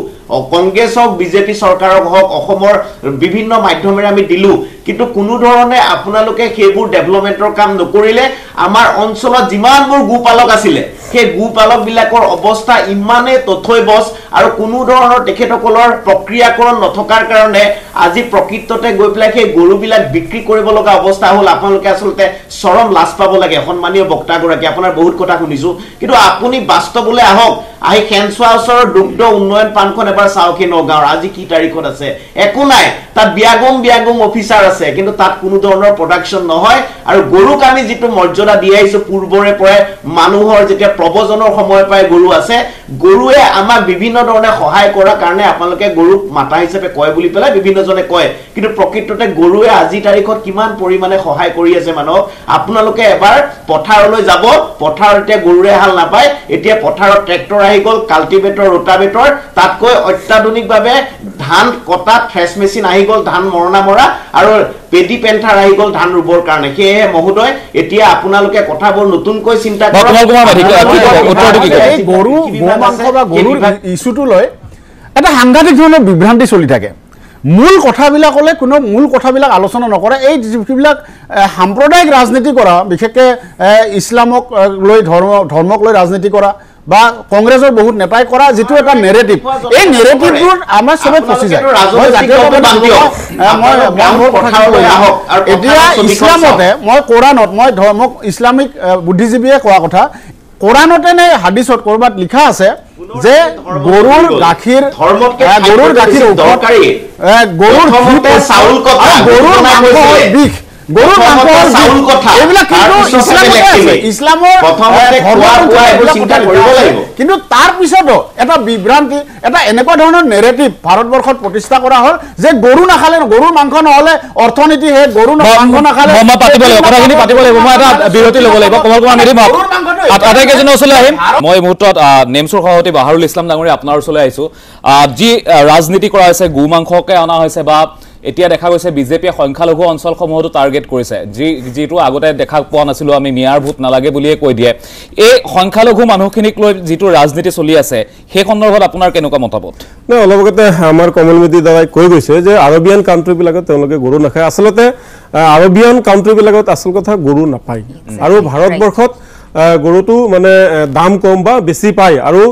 কংগ্ৰেছ হওক বিজেপি চৰকাৰক হওক অসমৰ বিভিন্ন মাধ্যমেৰে আমি দিলো কিন্তু কোনো ধৰণে আপোনালোকে সেইবোৰ ডেভেলপমেণ্টৰ কাম নকৰিলে আমাৰ অঞ্চলত যিমানবোৰ গোপালক আছিলে সেই গোপালক বিলাকৰ অৱস্থা ইমানে তথৈবচ আৰু কোনো ধৰণৰ তেখেতসকলৰ প্ৰক্ৰিয়াকৰণ নথকাৰ কাৰণে আজি প্ৰকৃততে গৈ পেলাই সেই গৰুবিলাক বিক্ৰী কৰিব লগা অৱস্থা হ'ল আপোনালোকে আসলতে চৰম লাজ পাব লাগে সন্মানীয় বক্তাগৰাকী আপোনাৰ বহুত কথা শুনিছো কিন্তু আপুনি বাস্তৱলৈ আহক আহি খেনচোৱা ওচৰৰ দুগ্ধ উন্নয়ন পামখন এবাৰ চাওক নগাঁৱৰ আজি কি তাৰিখত আছে একো নাই তাত বিয়াগম অফিচাৰ আছে কিন্তু তাত কোনো ধৰণৰ প্ৰডাকশ্যন নহয় আৰু গৰুক আমি যিটো মৰ্যাদা দি আহিছো পূৰ্বৰে পৰাই মানুহৰ যেতিয়া প্ৰবজনৰ সময় পাই গৰু আছে গৰুৱে আমাক বিভিন্ন ধৰণে সহায় কৰাৰ কাৰণে আপোনালোকে গৰুক মাতা হিচাপে কয় বুলি পেলাই বিভিন্নজনে কয় কিন্তু প্ৰকৃততে গৰুৱে আজি তাৰিখত কিমান পৰিমাণে সহায় কৰি আছে মানুহক আপোনালোকে এবাৰ পথাৰলৈ যাব পথাৰত এতিয়া গৰুৰে হাল নাপায় এতিয়া পথাৰত ট্ৰেক্টৰ আহি গ'ল কাল্টিভেটৰ ৰোটাভেটৰ তাতকৈ অত্যাধুনিকভাৱে ধান কটা থ্ৰেছ মেচিন আহি গ'ল ধান মৰণা মৰা আৰু পেডি পেন্থাৰ আহি গ'ল ধান ৰুবৰ কাৰণে সেয়ে মহোদয় এতিয়া আপোনালোকে কথাবোৰ নতুনকৈ চিন্তা কৰক গৰু মাংস বা গৰুৰ ইছ্যুটো লৈ এটা সাংঘাতিক ধৰণৰ বিভ্ৰান্তি চলি থাকে মূল কথাবিলাকলৈ কোনো মূল কথাবিলাক আলোচনা নকৰে এই যিবিলাক সাম্প্ৰদায়িক ৰাজনীতি কৰা বিশেষকৈ ইছলামক লৈ ধৰ্মক লৈ ৰাজনীতি কৰা বা কংগ্ৰেছৰ বহুত নেতাই কৰা যিটো এটা নেৰেটিভ এই নেৰেটিভবোৰ আমাৰ চবে ফচি যায় এতিয়া ইছলামতে মই কোৰাণত মই ধৰ্মক ইছলামিক বুদ্ধিজীৱীয়ে কোৱা কথা কোৰাণতে নে হাদিছত ক'ৰবাত লিখা আছে যে গৰুৰ গাখীৰ গৰুৰ চাউল কথা গৰুৰ মাংসৰ বিষ গৰুৰ মাংসৰ চাউল কথা এইবিলাক ইছলামৰ কিন্তু তাৰ পিছতো এটা বিভ্ৰান্তি এটা এনেকুৱা ধৰণৰ নেৰেটিভ ভাৰতবৰ্ষত প্ৰতিষ্ঠা কৰা হ'ল যে গৰু নাখালে গৰুৰ মাংস নহ'লে অৰ্থনীতি হে গৰু মাংস নাখালে পাতিব লাগিব কথাখিনি পাতিব লাগিব মই এটা বিৰতি ল'ব লাগিব কমল কুমাৰ মেধি আটাইকেইজনৰ ওচৰলৈ আহিম মই এই মুহূৰ্তত নেমছৰ সভাপতি বাহাৰুল ইছলাম ডাঙৰীয়া আপোনাৰ ওচৰলৈ আহিছোঁ যি ৰাজনীতি কৰা হৈছে গো মাংসকে অনা হৈছে বা এতিয়া দেখা গৈছে বিজেপিয়ে সংখ্যালঘু অঞ্চলসমূহতো টাৰ্গেট কৰিছে যিটো আগতে দেখা পোৱা নাছিলো আমি মিয়াৰ ভোট নালাগে বুলিয়ে কৈ দিয়ে এই সংখ্যালঘু মানুহখিনিক লৈ যিটো ৰাজনীতি চলি আছে সেই সন্দৰ্ভত আপোনাৰ কেনেকুৱা মতামত নাই অলপ আগতে আমাৰ কমল মেধি দ্বাৰাই কৈ গৈছে যে আৰবিয়ান কাণ্ট্ৰিবিলাকত তেওঁলোকে গৰু নাখায় আচলতে আৰবিয়ান কাণ্ট্ৰিবিলাকত আচল কথা গৰু নাপায় আৰু ভাৰতবৰ্ষত গৰুটো মানে দাম কম বা বেছি পায় আৰু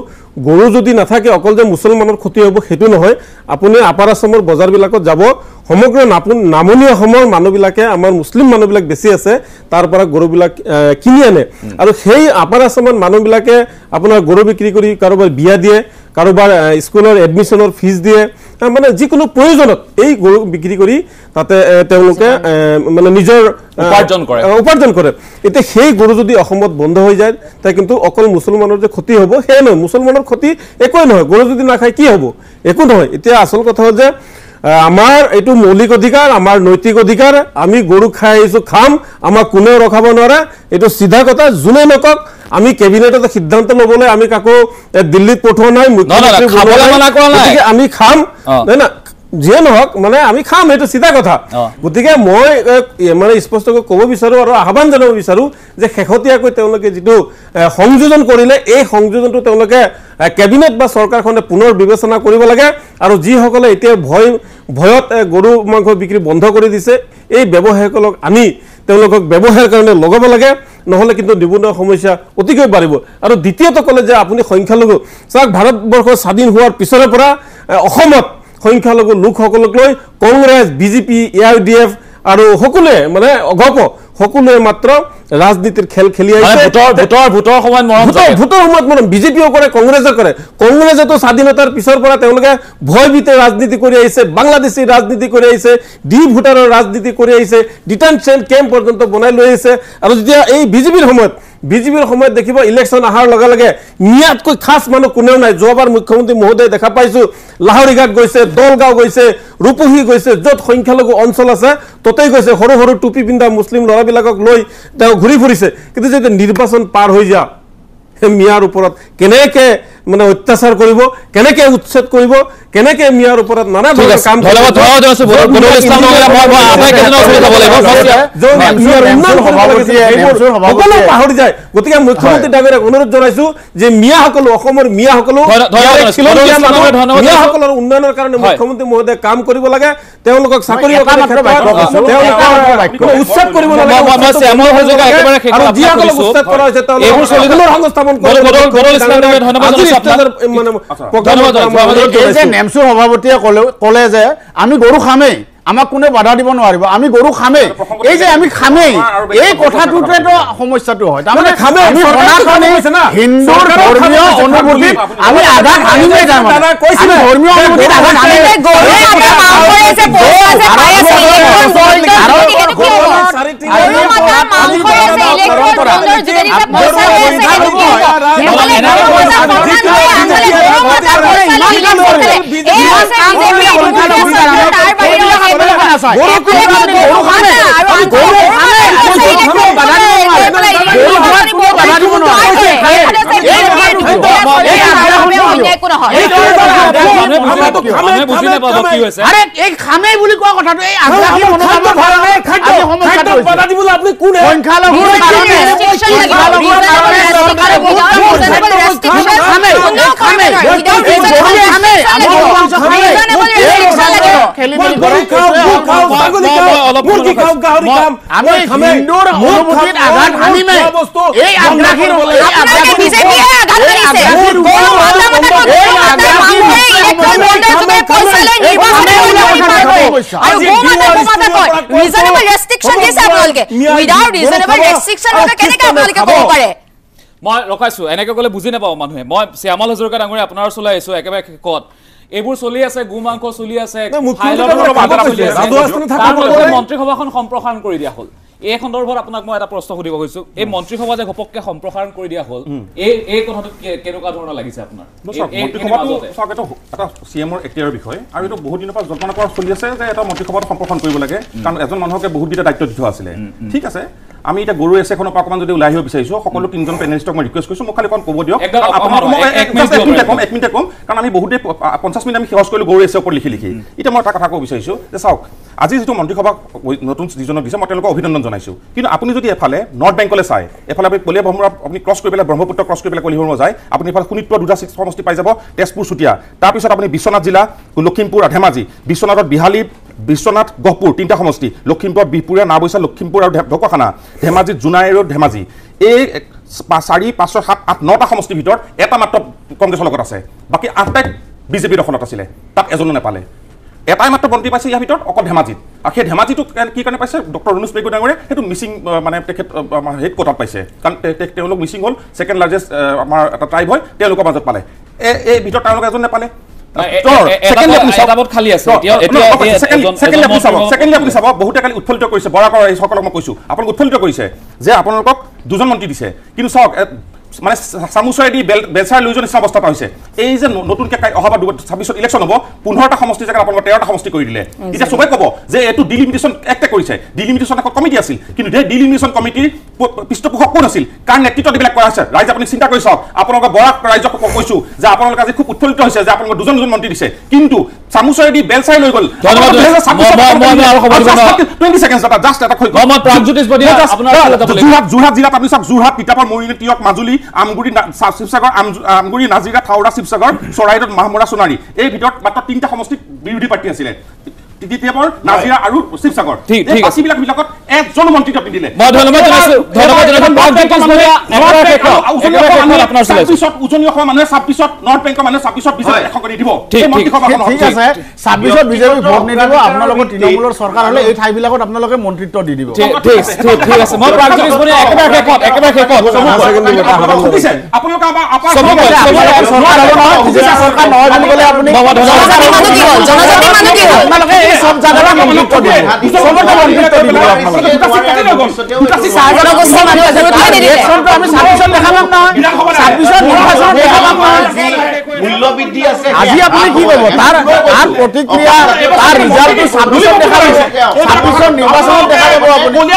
গৰু যদি নাথাকে অকল যে মুছলমানৰ ক্ষতি হ'ব সেইটো নহয় আপুনি আপাৰ আছামৰ বজাৰবিলাকত যাব সমগ্ৰ নামনি অসমৰ মানুহবিলাকে আমাৰ মুছলিম মানুহবিলাক বেছি আছে তাৰ পৰা গৰুবিলাক কিনি আনে আৰু সেই আপাৰ আছামৰ মানুহবিলাকে আপোনাৰ গৰু বিক্ৰী কৰি কাৰোবাৰ বিয়া দিয়ে কাৰোবাৰ স্কুলৰ এডমিশ্যনৰ ফিজ দিয়ে মানে যিকোনো প্ৰয়োজনত এই গৰু বিক্ৰী কৰি তাতে তেওঁলোকে মানে নিজৰ উপাৰ্জন কৰে এতিয়া সেই গৰু যদি অসমত বন্ধ হৈ যায় তাই কিন্তু অকল মুছলমানৰ যে ক্ষতি হ'ব সেই নহয় মুছলমানৰ ক্ষতি একোৱেই নহয় গৰু যদি নাখায় কি হ'ব একো নহয় এতিয়া আচল কথা হ'ল যে আমাৰ এইটো মৌলিক অধিকাৰ আমাৰ নৈতিক অধিকাৰ আমি গৰু খাই আহিছোঁ খাম আমাক কোনেও ৰখাব নোৱাৰে এইটো সিধা কথা যোনে নকক আমি কেবিনেটত সিদ্ধান্ত ল'বলৈ আমি কাকো দিল্লীত পঠোৱা নাই মুখ্যমন্ত্ৰী আমি খাম নাই না যিয়ে নহওক মানে আমি খাম এইটো চিধা কথা গতিকে মই মানে স্পষ্টকৈ ক'ব বিচাৰোঁ আৰু আহ্বান জনাব বিচাৰোঁ যে শেহতীয়াকৈ তেওঁলোকে যিটো সংযোজন কৰিলে এই সংযোজনটো তেওঁলোকে কেবিনেট বা চৰকাৰখনে পুনৰ বিবেচনা কৰিব লাগে আৰু যিসকলে এতিয়া ভয়ত গৰু মাংস বিক্ৰী বন্ধ কৰি দিছে এই ব্যৱসায়ীসকলক আনি তেওঁলোকক ব্যৱসায়ৰ কাৰণে লগাব লাগে নহ'লে কিন্তু নিবনুৱা সমস্যা অতিকৈ বাঢ়িব আৰু দ্বিতীয়তে ক'লে যে আপুনি সংখ্যালঘু চাওক ভাৰতবৰ্ষ স্বাধীন হোৱাৰ পিছৰে পৰা অসমত সংখ্যালঘু লোকসকলক লৈ কংগ্ৰেছ বিজেপি AIUDF আৰু সকলোৱে মানে অগপ সকলোৱে মাত্ৰ ৰাজনীতিৰ খেল খেলি আহিছে ভোটৰ সময়ত মৰম বিজেপিও কৰে কংগ্ৰেছে কৰে কংগ্ৰেছেতো স্বাধীনতাৰ পিছৰ পৰা তেওঁলোকে ভয়ভীতে ৰাজনীতি কৰি আহিছে বাংলাদেশী ৰাজনীতি কৰি আহিছে ভোটাৰৰ ৰাজনীতি কৰি আহিছে ডিটেনশ্যন কেম্প পৰ্যন্ত বনাই লৈ আহিছে আৰু যেতিয়া এই বিজেপিৰ সময়ত দেখিব ইলেকশ্যন অহাৰ লগে লগে মিয়াতকৈ খাছ মানুহ কোনেও নাই যোৱাবাৰ মুখ্যমন্ত্ৰী মহোদয় দেখা পাইছো লাহৰিঘাট গৈছে দলগাঁও গৈছে ৰূপহী গৈছে য'ত সংখ্যালঘু অঞ্চল আছে ততেই গৈছে সৰু সৰু টুপি পিন্ধা মুছলিম ল'ৰাবিলাকক লৈ তেওঁ ঘূৰি ফুৰিছে কিন্তু যেতিয়া নিৰ্বাচন পাৰ হৈ যা মিয়াৰ ওপৰত কেনেকৈ মানে অত্যাচাৰ কৰিব কেনেকৈ উচ্ছেদ কৰিব কেনেকৈ মিয়াৰ ওপৰত নানা ধৰণৰ কাম সকলো পাহৰি যায় গতিকে মুখ্যমন্ত্ৰী ডাঙৰীয়াক অনুৰোধ জনাইছো যে মিয়াসকলো অসমৰ মিয়াসকলো মিয়াসকলৰ উন্নয়নৰ কাৰণে মুখ্যমন্ত্ৰী মহোদয়ে কাম কৰিব লাগে তেওঁলোকক চাকৰি উচ্ছেদ কৰিব লাগে উচ্ছেদ কৰা হৈছে তেওঁলোকৰ সংস্থাপন নেমচুৰ সভাপতিয়ে ক'লে যে আমি গৰু খামেই আমাক কোনে বাধা দিব নোৱাৰিব আমি গৰু খামেই এই যে আমি খামেই এই কথাটোতেতো সমস্যাটো হয় তাৰমানে আমি সনাতনী হিন্দুৰ ধৰ্মীয় অনুভূতিত আমি আঘাত আনিমেই যাম ধৰ্মীয় অনুভূতিত আঘাত খামেই বুলি কোৱা কথাটো এই মই ৰখাইছো এনেকৈ ক'লে বুজি নাপাওঁ মানুহে মই শ্যামল হাজৰিকা ডাঙৰীয়া আপোনাৰ ওচৰলৈ আহিছো একেবাৰে শেষত এইবোৰ চলি আছে গু মাংস চলি আছে মন্ত্ৰীসভাখন সম্প্ৰসাৰণ কৰি দিয়া হ'ল এই সন্দৰ্ভত আপোনাক মই এটা প্ৰশ্ন সুধিব গৈছো এই মন্ত্ৰীসভা যে ঘপককে সম্প্ৰসাৰণ কৰি দিয়া হ'ল এই কথাটো কেনেকুৱা ধৰণৰ লাগিছে আপোনাৰ এটা CMৰ এক্টিয়াৰ বিষয় আৰু এইটো বহুত দিনৰ পৰা জল্পনা কৰা চলি আছে যে এটা মন্ত্ৰীসভাত সম্প্ৰসাৰণ কৰিব লাগে কাৰণ এজন মানুহকে বহুতকেইটা দায়িত্ব দি থোৱা আছিলে ঠিক আছে আমি এতিয়া গৰু এছেখনৰ পৰা অকণমান যদি ওলাই আহিব বিচাৰিছোঁ সকলো তিনিজন পেনেলিষ্টক মই ৰিকুৱেষ্ট কৰিছোঁ মোক খালি অকণ ক'ব দিয়ক একদম এক মিনিটে ক'ম কাৰণ আমি বহুতে 50 মিনিট আমি সহজ কৰিলোঁ গৰু এছে ওপৰত লিখি এতিয়া মই এটা কথা ক'ব বিচাৰিছোঁ যে চাওক আজি যিটো মন্ত্ৰীসভা নতুন যিজনক দিছে মই তেওঁলোকক অভিনন্দন জনাইছোঁ কিন্তু আপুনি যদি এফালে নৰ্থ বেংকলৈ চায় এফালে আপুনি কলিয়া ভ্ৰমৰা আপুনি ক্ৰছ কৰি পেলাই ব্ৰহ্মপুত্ৰ ক্ৰছ কৰি পেলাই কলিয়া ভ্ৰমৰা যায় আপুনি এফালে শোণিতপুৰ দুটা সমষ্টি পাই যাব তেজপুৰ চুতীয়া তাৰপিছত আপুনি বিশ্বনাথ জিলা লখিমপুৰ আৰু ধেমাজি বিশ্বনাথত বিহালী বিশ্বনাথ গহপুৰ তিনিটা সমষ্টি লখিমপুৰত বিহপুৰীয়া নাওবৈচা লখিমপুৰ আৰু ঢকুৱাখানা ধেমাজিত জোনাই আৰু ধেমাজি এই 4, 5, 6, 7, 8, 9টা সমষ্টিৰ ভিতৰত এটা মাত্ৰ কংগ্ৰেছৰ লগত আছে বাকী 8টাই বিজেপিৰ দখলত আছিলে তাত এজনো নাপালে এটাই মাত্ৰ মন্ত্ৰী পাইছে ইয়াৰ ভিতৰত অকল ধেমাজিত আৰু সেই ধেমাজিটো কি কাৰণে পাইছে ডক্টৰ ৰণোজ পেগু ডাঙৰীয়ে সেইটো মিচিং মানে তেখেত হেড কোটাত পাইছে কাৰণ তেওঁলোক মিচিং হ'ল ছেকেণ্ড লাৰ্জেষ্ট আমাৰ এটা ট্ৰাইব হয় তেওঁলোকৰ মাজত পালে এই ভিতৰত তেওঁলোক এজন নাপালে বহুতে কালি উৎফুল্লিত কৰিছে বৰা সকলক মই কৈছোঁ আপোনালোক উৎফুল্লিত কৰিছে যে আপোনালোকক 2জন মন্ত্ৰী দিছে কিন্তু চাওক মানে চামুচৰেদি বেলচাৰ লৈ যোৱা নিচিনা অৱস্থা হৈছে এই যে নতুনকৈ অহাবাৰ 26ত ইলেকশ্যন হ'ব 15টা সমষ্টি জেগাত আপোনালোকে 13টা সমষ্টি কৰি দিলে এতিয়া চবেই ক'ব যে এইটো ডিলিমিটেশ্যন এক্টে কৰিছে ডিলিমিটেশ্যন এখন কমিটি আছিল কিন্তু সেই ডিলিমিটেশ্যন কমিটিৰ পৃষ্ঠপোষক কোন আছিল কাৰ নেতৃত্বত এইবিলাক কৰা হৈছে ৰাইজ আপুনি চিন্তা কৰি চাওক আপোনালোকে বৰা ৰাইজক কৈছোঁ যে আপোনালোকে আজি খুব উৎফুল্লিত হৈছে যে আপোনালোকে 2জন মন্ত্ৰী দিছে কিন্তু চামুচৰেদি বেলচাৰ লৈ গ'ল 20 ছেকেণ্ড এটা জাষ্ট এটা যোৰহাট জিলাত আপুনি চাওক যোৰহাট তিতাবৰ মৰিয়নি তিয়ক মাজুলী আমগুৰি শিৱসাগৰ আমগুৰি নাজিৰা থাউৰা শিৱসাগৰ চৰাইদেউত মাহমৰা সোণাৰী এই ভিতৰত মাত্ৰ 3টা সমষ্টিত বিৰোধী পাৰ্টি আছিলে তিতাবৰ নাজিৰা আৰু শিৱসাগৰ এই বাকীবিলাকত একজন মন্ত্ৰীক নিদিলে উজনি অসমৰ মানুহে 26ত নৰ্থ বেংকৰ মানুহে 26ত বিজেপি এখন কৰি দিব ঠিক আছে 26ত বিজেপি ভোট নিদিব আপোনালোকৰ তৃণমূলৰ চৰকাৰ হ'লে এই ঠাইবিলাকত আপোনালোকে মন্ত্ৰিত্ব দি দিব ঠিক আছে মই প্ৰাগজ্যোতিষ বনিয়া একেবাৰে শেষত আপোনালোকে চৰকাৰ নহয় বুলি ক'লে আপুনি আপোনালোকে এই চব জাগাত মন্ত্ৰিত্ব দিব চবতে মন্ত্ৰিত্ব দিব আজি আপুনি কি ক'ব তাৰ প্ৰতিক্ৰিয়া তাৰ ৰিজাল্টটো 26ত দেখা গৈছে 26ৰ নিৰ্বাচনত দেখা যাব আপুনি